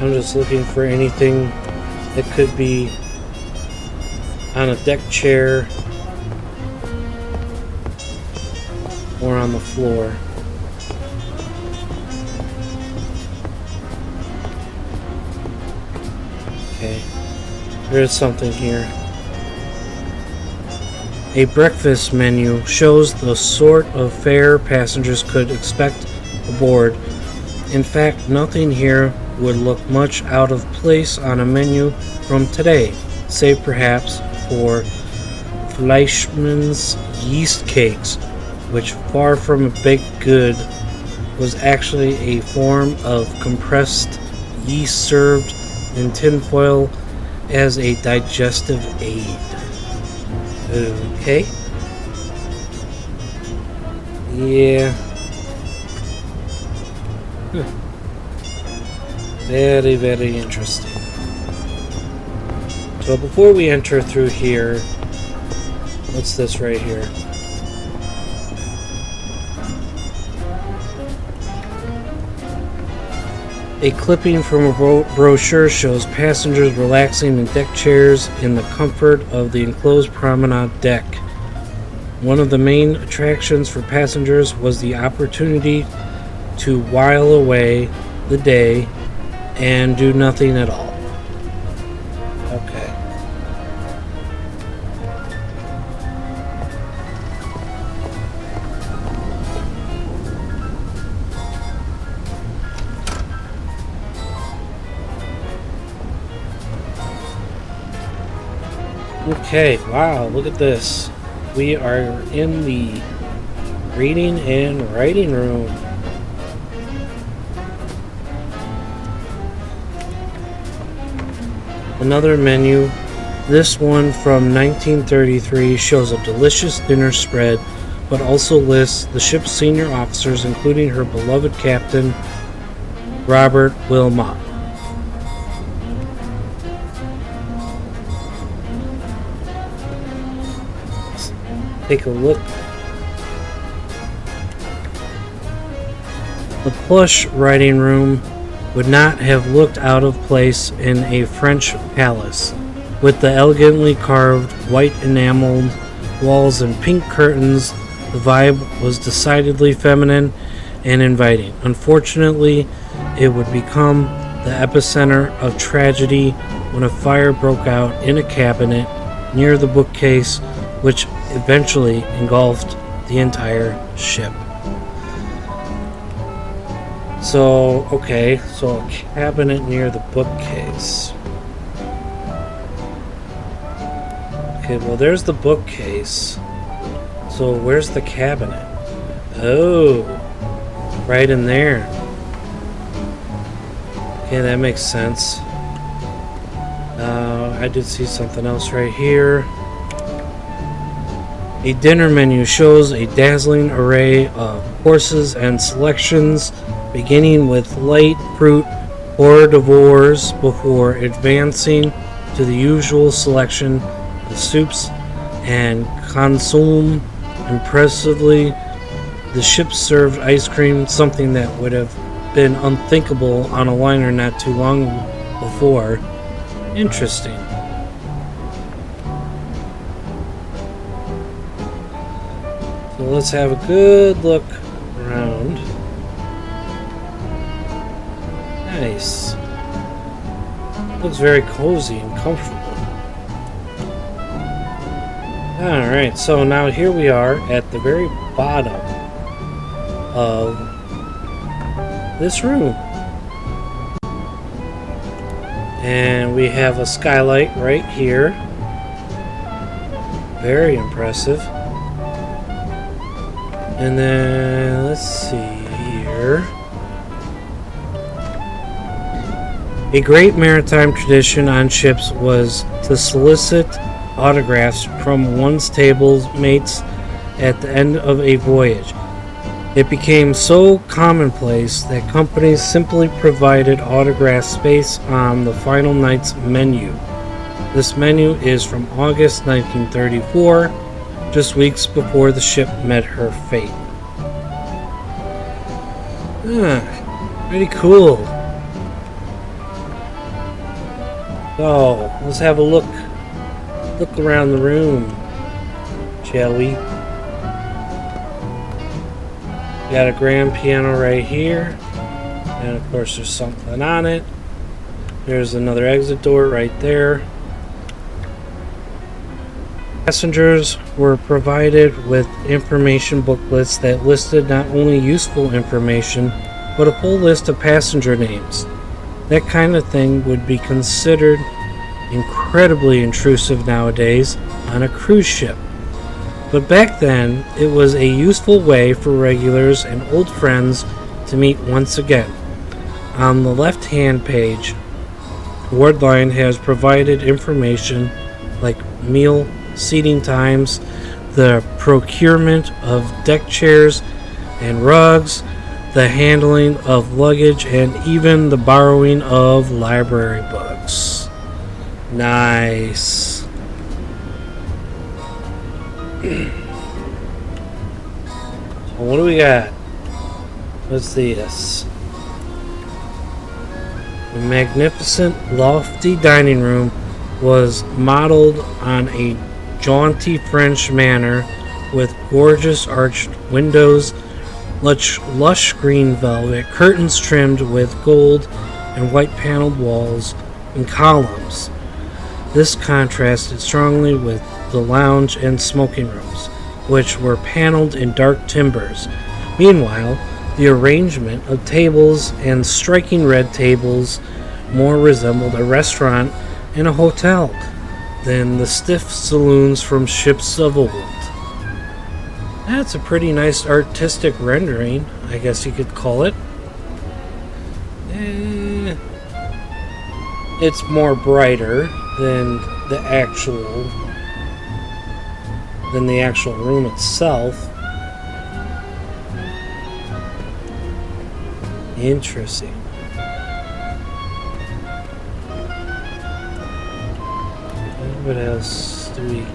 I'm just looking for anything that could be on a deck chair or on the floor. Okay, there is something here. A breakfast menu shows the sort of fare passengers could expect aboard. In fact, nothing here would look much out of place on a menu from today, save perhaps for Fleischmann's yeast cakes, which, far from a baked good, was actually a form of compressed yeast served in tinfoil as a digestive aid. Okay. Yeah. Very, very interesting. So before we enter through here, what's this right here? A clipping from a brochure shows passengers relaxing in deck chairs in the comfort of the enclosed promenade deck. One of the main attractions for passengers was the opportunity to while away the day and do nothing at all. Okay. Okay, wow, look at this. We are in the reading and writing room. Another menu. This one from 1933 shows a delicious dinner spread, but also lists the ship's senior officers, including her beloved captain, Robert Wilmot. Let's take a look. The plush writing room would not have looked out of place in a French palace. With the elegantly carved white enameled walls and pink curtains, the vibe was decidedly feminine and inviting. Unfortunately, it would become the epicenter of tragedy when a fire broke out in a cabinet near the bookcase, which eventually engulfed the entire ship. So a cabinet near the bookcase. Okay, well, there's the bookcase. So where's the cabinet? Oh, right in there. Okay, that makes sense. I did see something else right here. A dinner menu shows a dazzling array of courses and selections, beginning with light fruit hors d'oeuvres before advancing to the usual selection of soups and consomme. Impressively, the ship served ice cream, something that would have been unthinkable on a liner not too long before. Interesting. So let's have a good look around. Nice. Looks very cozy and comfortable. Alright, so now here we are at the very bottom of this room. And we have a skylight right here. Very impressive. And then, let's see here. A great maritime tradition on ships was to solicit autographs from one's table mates at the end of a voyage. It became so commonplace that companies simply provided autograph space on the final night's menu. This menu is from August 1934, just weeks before the ship met her fate. Pretty cool. So, let's have a look around the room, shall we? Got a grand piano right here, and of course there's something on it. There's another exit door right there. Passengers were provided with information booklets that listed not only useful information, but a full list of passenger names. That kind of thing would be considered incredibly intrusive nowadays on a cruise ship. But back then, it was a useful way for regulars and old friends to meet once again. On the left-hand page, Wardline has provided information like meal seating times, the procurement of deck chairs and rugs, the handling of luggage, and even the borrowing of library books. Nice. So what do we got? What's this? The magnificent, lofty dining room was modeled on a jaunty French manner with gorgeous arched windows, lush green velvet, curtains trimmed with gold, and white paneled walls and columns. This contrasted strongly with the lounge and smoking rooms, which were paneled in dark timbers. Meanwhile, the arrangement of tables and striking red tables more resembled a restaurant and a hotel than the stiff saloons from ships of old. That's a pretty nice artistic rendering, I guess you could call it. It's more brighter than the actual room itself. Interesting. What else do we...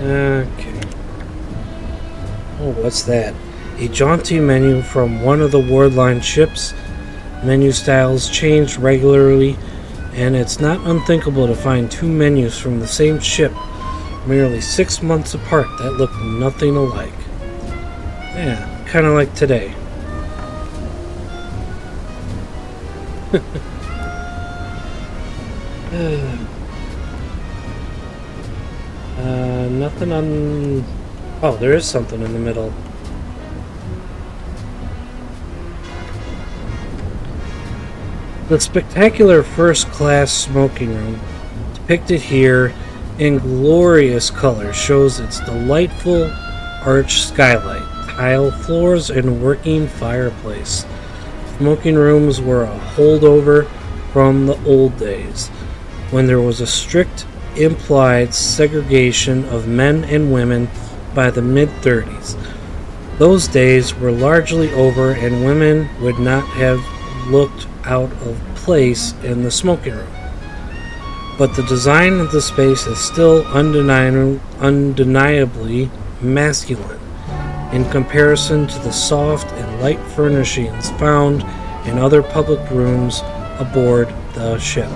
Okay. Oh, what's that? A jaunty menu from one of the Wardline ships. Menu styles changed regularly, and it's not unthinkable to find two menus from the same ship merely 6 months apart that look nothing alike. Yeah, kind of like today. Nothing on... Oh, there is something in the middle. The spectacular first-class smoking room, depicted here in glorious color, shows its delightful arched skylight, tile floors, and working fireplace. Smoking rooms were a holdover from the old days, when there was a strict implied segregation of men and women by the mid-30s. Those days were largely over, and women would not have looked out of place in the smoking room. But the design of the space is still undeniably masculine in comparison to the soft and light furnishings found in other public rooms aboard the ship.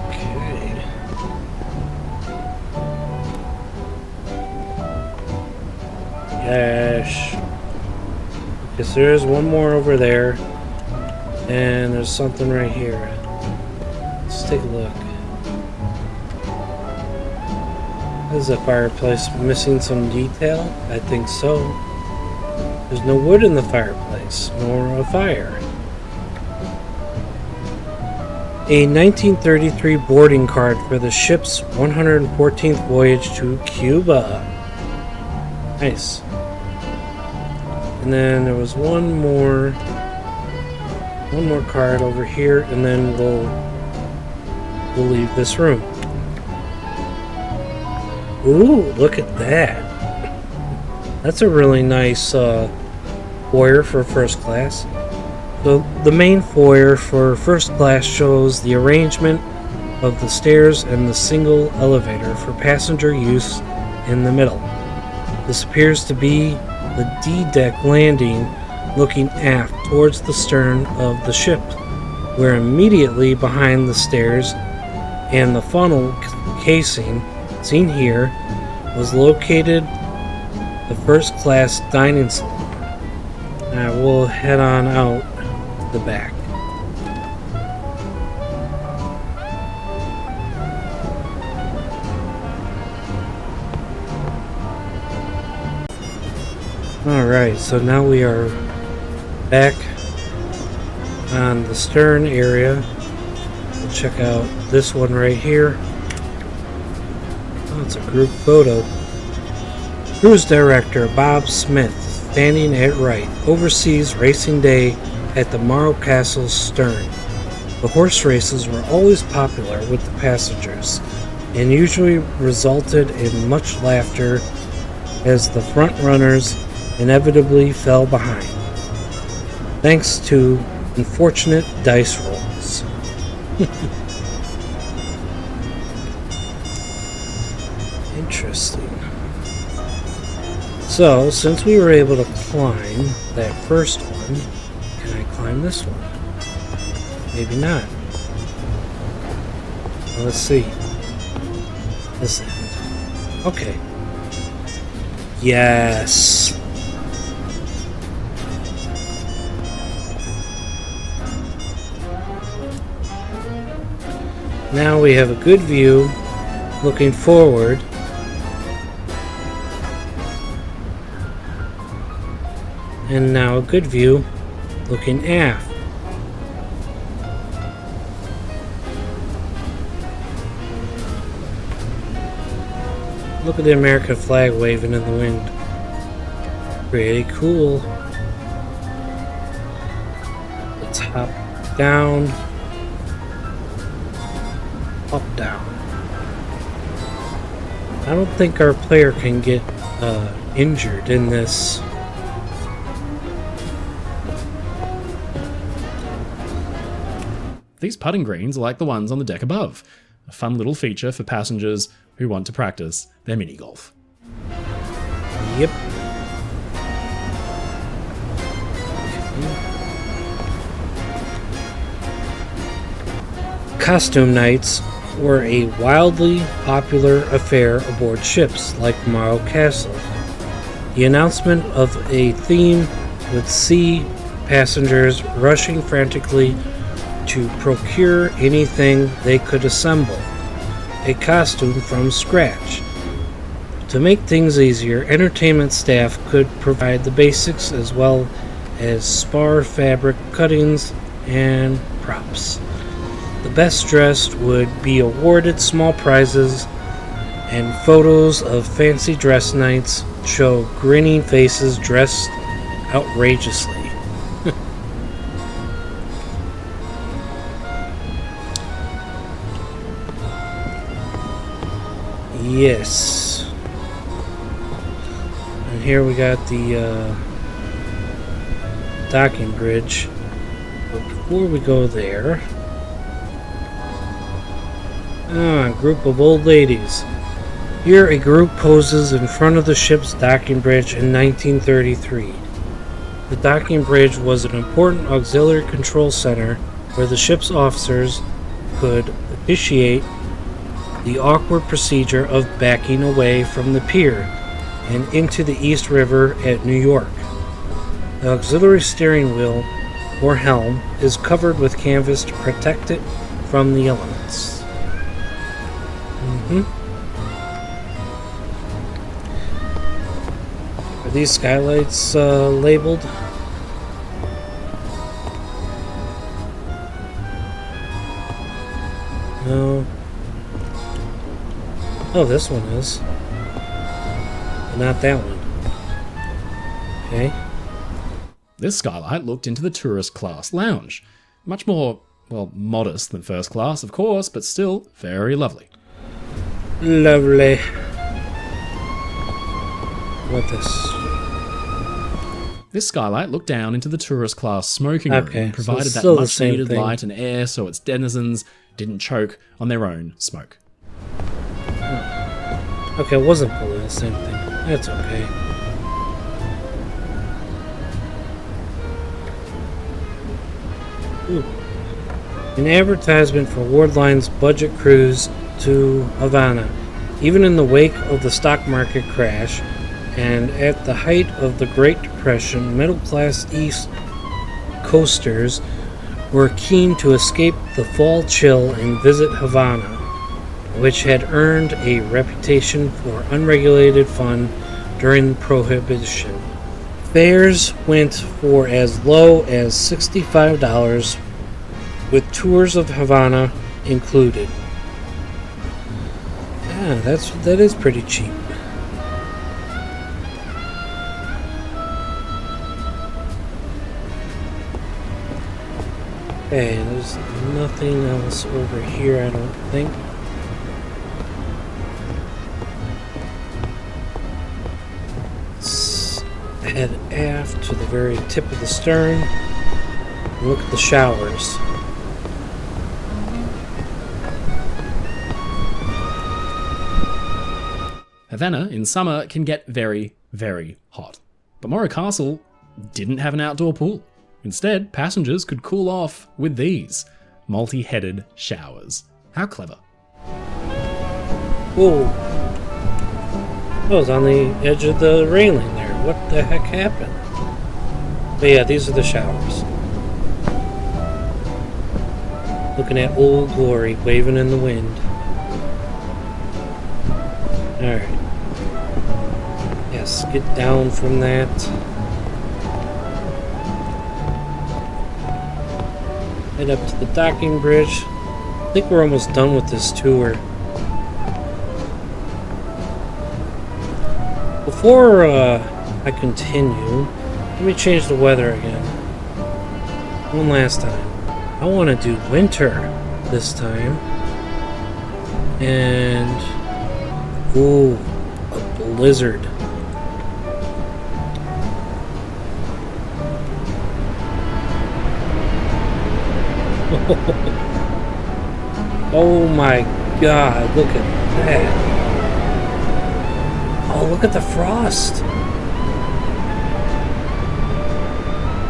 Okay. Gosh. Because there's one more over there, and there's something right here. Let's take a look. Is the fireplace missing some detail? I think so. There's no wood in the fireplace, nor a fire. A 1933 boarding card for the ship's 114th voyage to Cuba. Nice. And then there was one more card over here, and then we'll leave this room. Ooh, look at that. That's a really nice foyer for first class. The main foyer for first class shows the arrangement of the stairs and the single elevator for passenger use in the middle. This appears to be the D-deck landing looking aft towards the stern of the ship, where immediately behind the stairs and the funnel casing seen here was located the first class dining salon. Now we'll head on out to the back. Alright, so now we are back on the stern area. We'll check out this one right here. Oh, it's a group photo. Cruise director Bob Smith, standing at right, oversees racing day at the Morrow Castle's stern. The horse races were always popular with the passengers, and usually resulted in much laughter as the front runners inevitably fell behind, thanks to unfortunate dice rolls. Interesting. So, since we were able to climb that first one, can I climb this one? Maybe not. Well, let's see. This end. Okay. Yes. Now we have a good view looking forward. And now a good view looking aft. Look at the American flag waving in the wind. Pretty cool. The top down. Up down. I don't think our player can get injured in this. These putting greens are like the ones on the deck above, a fun little feature for passengers who want to practice their mini golf. Yep. Costume nights were a wildly popular affair aboard ships like Morrow Castle. The announcement of a theme would see passengers rushing frantically to procure anything they could assemble a costume from scratch. To make things easier, entertainment staff could provide the basics as well as spar fabric cuttings and props. The best dressed would be awarded small prizes, and photos of fancy dress nights show grinning faces dressed outrageously. Yes. And here we got the docking bridge. But before we go there, a group of old ladies. Here a group poses in front of the ship's docking bridge in 1933. The docking bridge was an important auxiliary control center where the ship's officers could initiate the awkward procedure of backing away from the pier and into the East River at New York. The auxiliary steering wheel, or helm, is covered with canvas to protect it from the elements. Are these skylights labeled? No. Oh, this one is. But not that one. Okay. This skylight looked into the tourist class lounge. Much more, well, modest than first class, of course, but still very lovely. Lovely. What this? This skylight looked down into the tourist class smoking room and provided it's that still the much same needed thing. light and air so its denizens didn't choke on their own smoke. Okay, it wasn't fully the same thing. That's okay. Ooh. An advertisement for Wardline's budget cruise to Havana. Even in the wake of the stock market crash and at the height of the Great Depression, middle-class East Coasters were keen to escape the fall chill and visit Havana, which had earned a reputation for unregulated fun during Prohibition. Fares went for as low as $65, with tours of Havana included. That is pretty cheap. Okay, there's nothing else over here, I don't think. Let's head aft to the very tip of the stern and look at the showers. Havana in summer can get very, very hot. But Morrow Castle didn't have an outdoor pool. Instead, passengers could cool off with these multi-headed showers. How clever. Whoa. I was on the edge of the railing there. What the heck happened? But yeah, these are the showers. Looking at Old Glory waving in the wind. Alright. Yes, get down from that. Head up to the docking bridge. I think we're almost done with this tour. Before I continue, let me change the weather again. One last time. I want to do winter this time. And... ooh, a blizzard. Oh my god, look at that. Oh, look at the frost.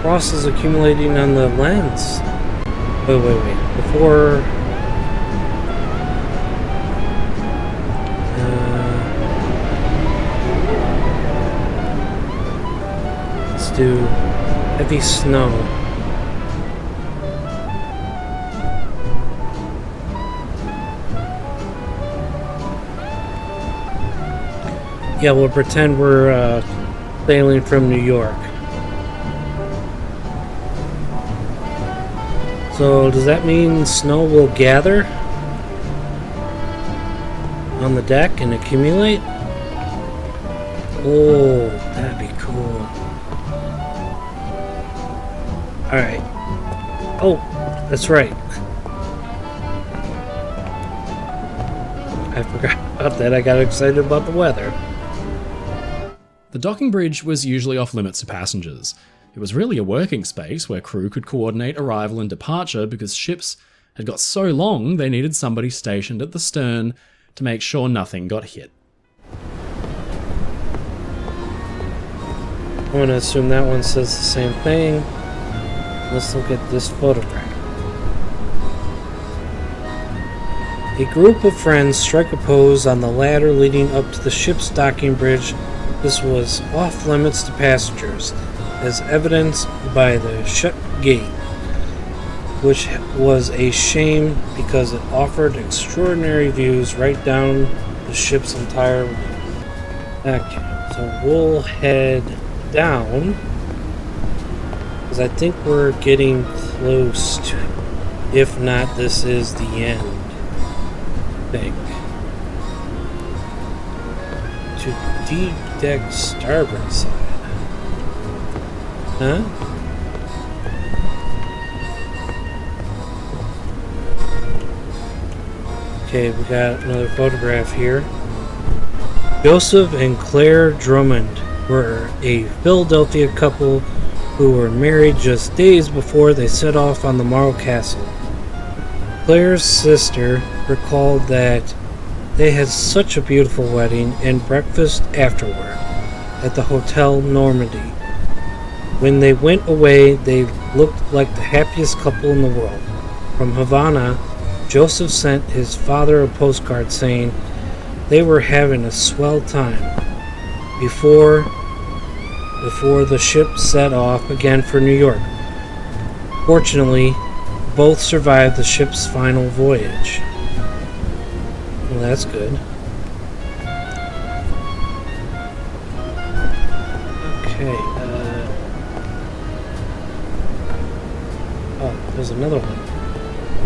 Frost is accumulating on the lens. Wait. Before... let's do heavy snow. Yeah, we'll pretend we're sailing from New York. So does that mean snow will gather on the deck and accumulate? Oh, that'd be cool. Alright. Oh, that's right. I forgot about that. I got excited about the weather. The docking bridge was usually off limits to passengers. It was really a working space where crew could coordinate arrival and departure because ships had got so long they needed somebody stationed at the stern to make sure nothing got hit. I'm going to assume that one says the same thing. Let's look at this photograph. A group of friends strike a pose on the ladder leading up to the ship's docking bridge. This was off limits to passengers, as evidenced by the shut gate, which was a shame because it offered extraordinary views right down the ship's entire length. Okay, so we'll head down, because I think we're getting close to, if not this is the end, I think. To deep deck starboard side. Huh? Okay, we got another photograph here. Joseph and Claire Drummond were a Philadelphia couple who were married just days before they set off on the Morrow Castle. Claire's sister recalled that they had such a beautiful wedding and breakfast afterward at the Hotel Normandy. When they went away, they looked like the happiest couple in the world. From Havana, Joseph sent his father a postcard saying they were having a swell time before the ship set off again for New York. Fortunately, both survived the ship's final voyage. Well, that's good. Okay, oh, there's another one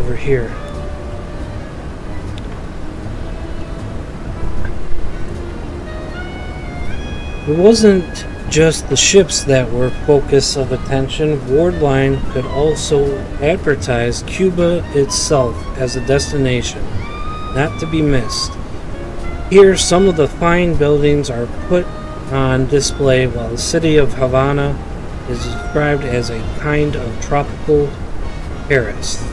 over here. It wasn't just the ships that were focus of attention. Wardline could also advertise Cuba itself as a destination not to be missed. Here, some of the fine buildings are put on display, while the city of Havana is described as a kind of tropical Paris.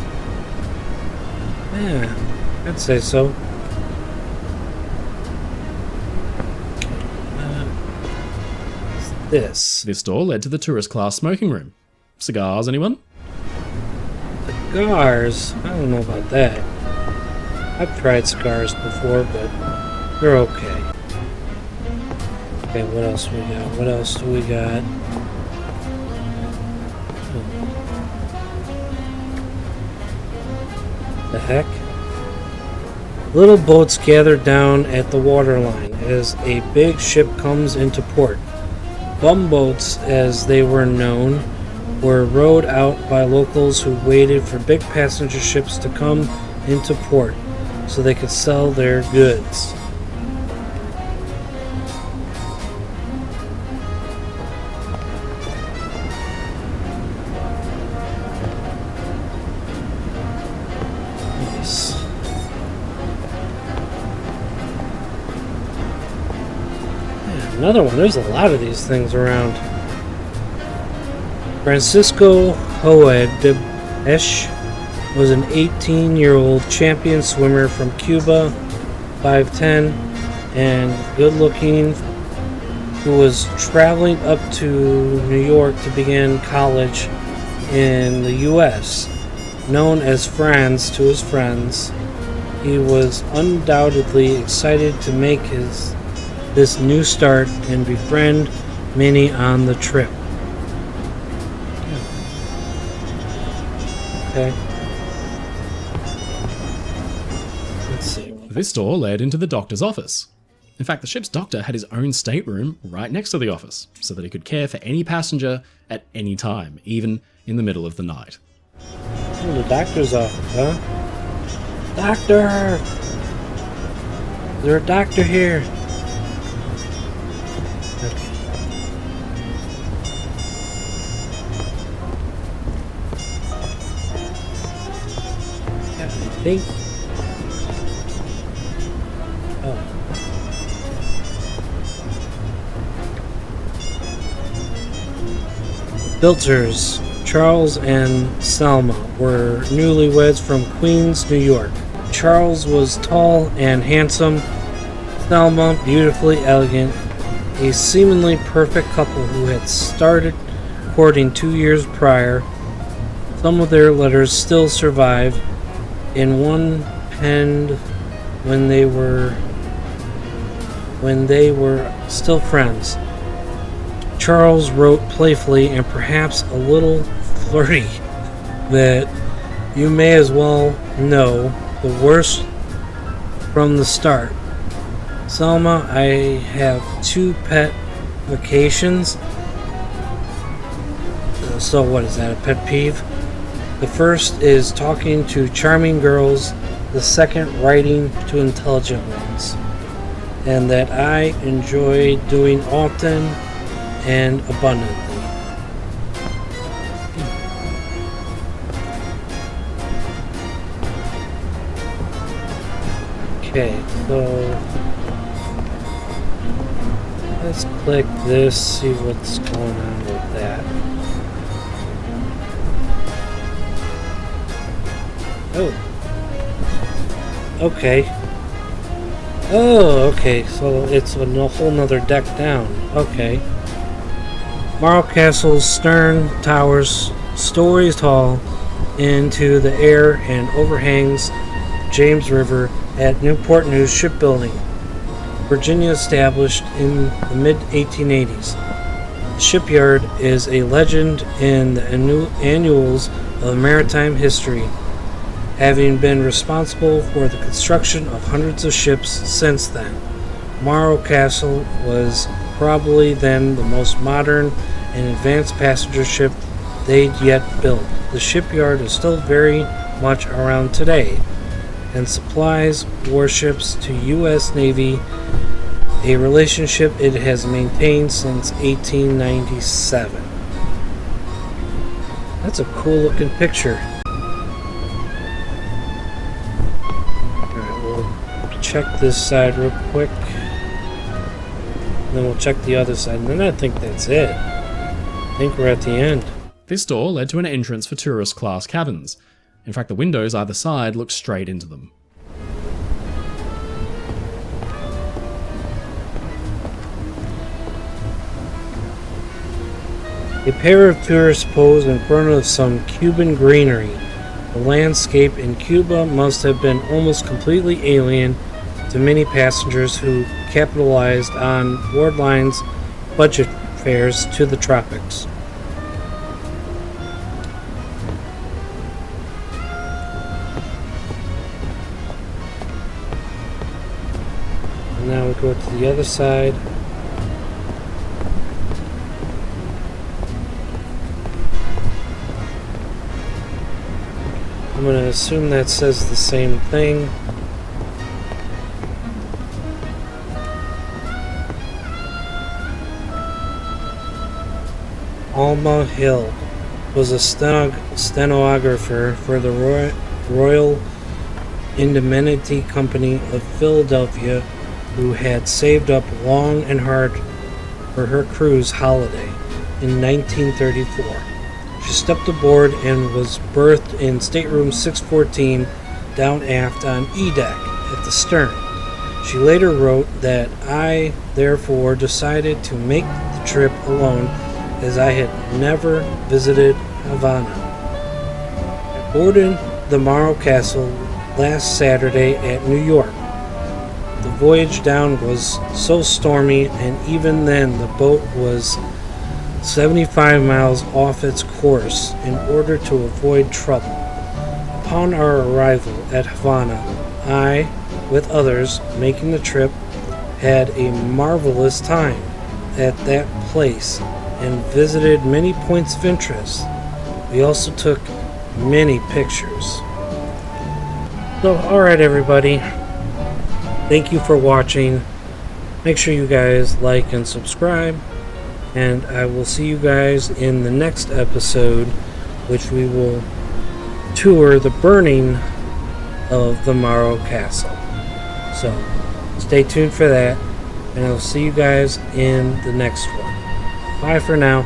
Yeah, I'd say so. This door led to the tourist class smoking room. Cigars, anyone? Cigars? I don't know about that. I've tried cigars before, but they're okay. Okay, what else we got? What else do we got? The heck? Little boats gather down at the waterline as a big ship comes into port. Bumboats, as they were known, were rowed out by locals who waited for big passenger ships to come into port so they could sell their goods. Nice. Yeah, another one. There's a lot of these things around. Francisco Hoed-Esch was an 18-year-old champion swimmer from Cuba, 5'10", and good-looking, who was traveling up to New York to begin college in the U.S. Known as Franz to his friends, he was undoubtedly excited to make this new start and befriend Minnie on the trip. Okay. Let's see. This door led into the doctor's office. In fact, the ship's doctor had his own stateroom right next to the office, so that he could care for any passenger at any time, even in the middle of the night. Oh, the doctor's office, huh? Doctor! Is there a doctor here? Okay. Yeah, I think... Oh. Filters. Charles and Selma were newlyweds from Queens, New York. Charles was tall and handsome, Selma beautifully elegant, a seemingly perfect couple who had started courting 2 years prior. Some of their letters still survive, in one penned when they were still friends. Charles wrote playfully and perhaps a little flirty that you may as well know the worst from the start. Selma, I have 2 pet vacations. So what is that, a pet peeve? The first is talking to charming girls, the second writing to intelligent ones, and that I enjoy doing often and abundantly. Okay, so let's click this, see what's going on with that. Oh. Okay. Oh, okay, so it's a whole nother deck down. Okay. Morrow Castle's stern towers stories tall into the air and overhangs James River at Newport News Shipbuilding, Virginia, established in the mid-1880s. The shipyard is a legend in the annuals of maritime history, having been responsible for the construction of hundreds of ships since then. Morrow Castle was probably then the most modern and advanced passenger ship they'd yet built. The shipyard is still very much around today and supplies warships to U.S. Navy, a relationship it has maintained since 1897. That's a cool looking picture. Alright, we'll check this side real quick. And then we'll check the other side, and then I think that's it. I think we're at the end. This door led to an entrance for tourist class cabins. In fact, the windows either side look straight into them. A pair of tourists pose in front of some Cuban greenery. The landscape in Cuba must have been almost completely alien to many passengers who capitalized on Wardline's budget fares to the tropics. And now we go to the other side. I'm going to assume that says the same thing. Alma Hill was a stenographer for the Royal Indemnity Company of Philadelphia, who had saved up long and hard for her cruise holiday in 1934. She stepped aboard and was berthed in stateroom 614 down aft on E deck at the stern. She later wrote that I therefore decided to make the trip alone as I had never visited Havana. I boarded the Morrow Castle last Saturday at New York. The voyage down was so stormy, and even then the boat was 75 miles off its course in order to avoid trouble. Upon our arrival at Havana, I, with others making the trip, had a marvelous time at that place and visited many points of interest. We also took many pictures. So, alright everybody, thank you for watching. Make sure you guys like and subscribe, and I will see you guys in the next episode, which we will tour the burning of the Morrow Castle. So, stay tuned for that, and I'll see you guys in the next one. Bye for now.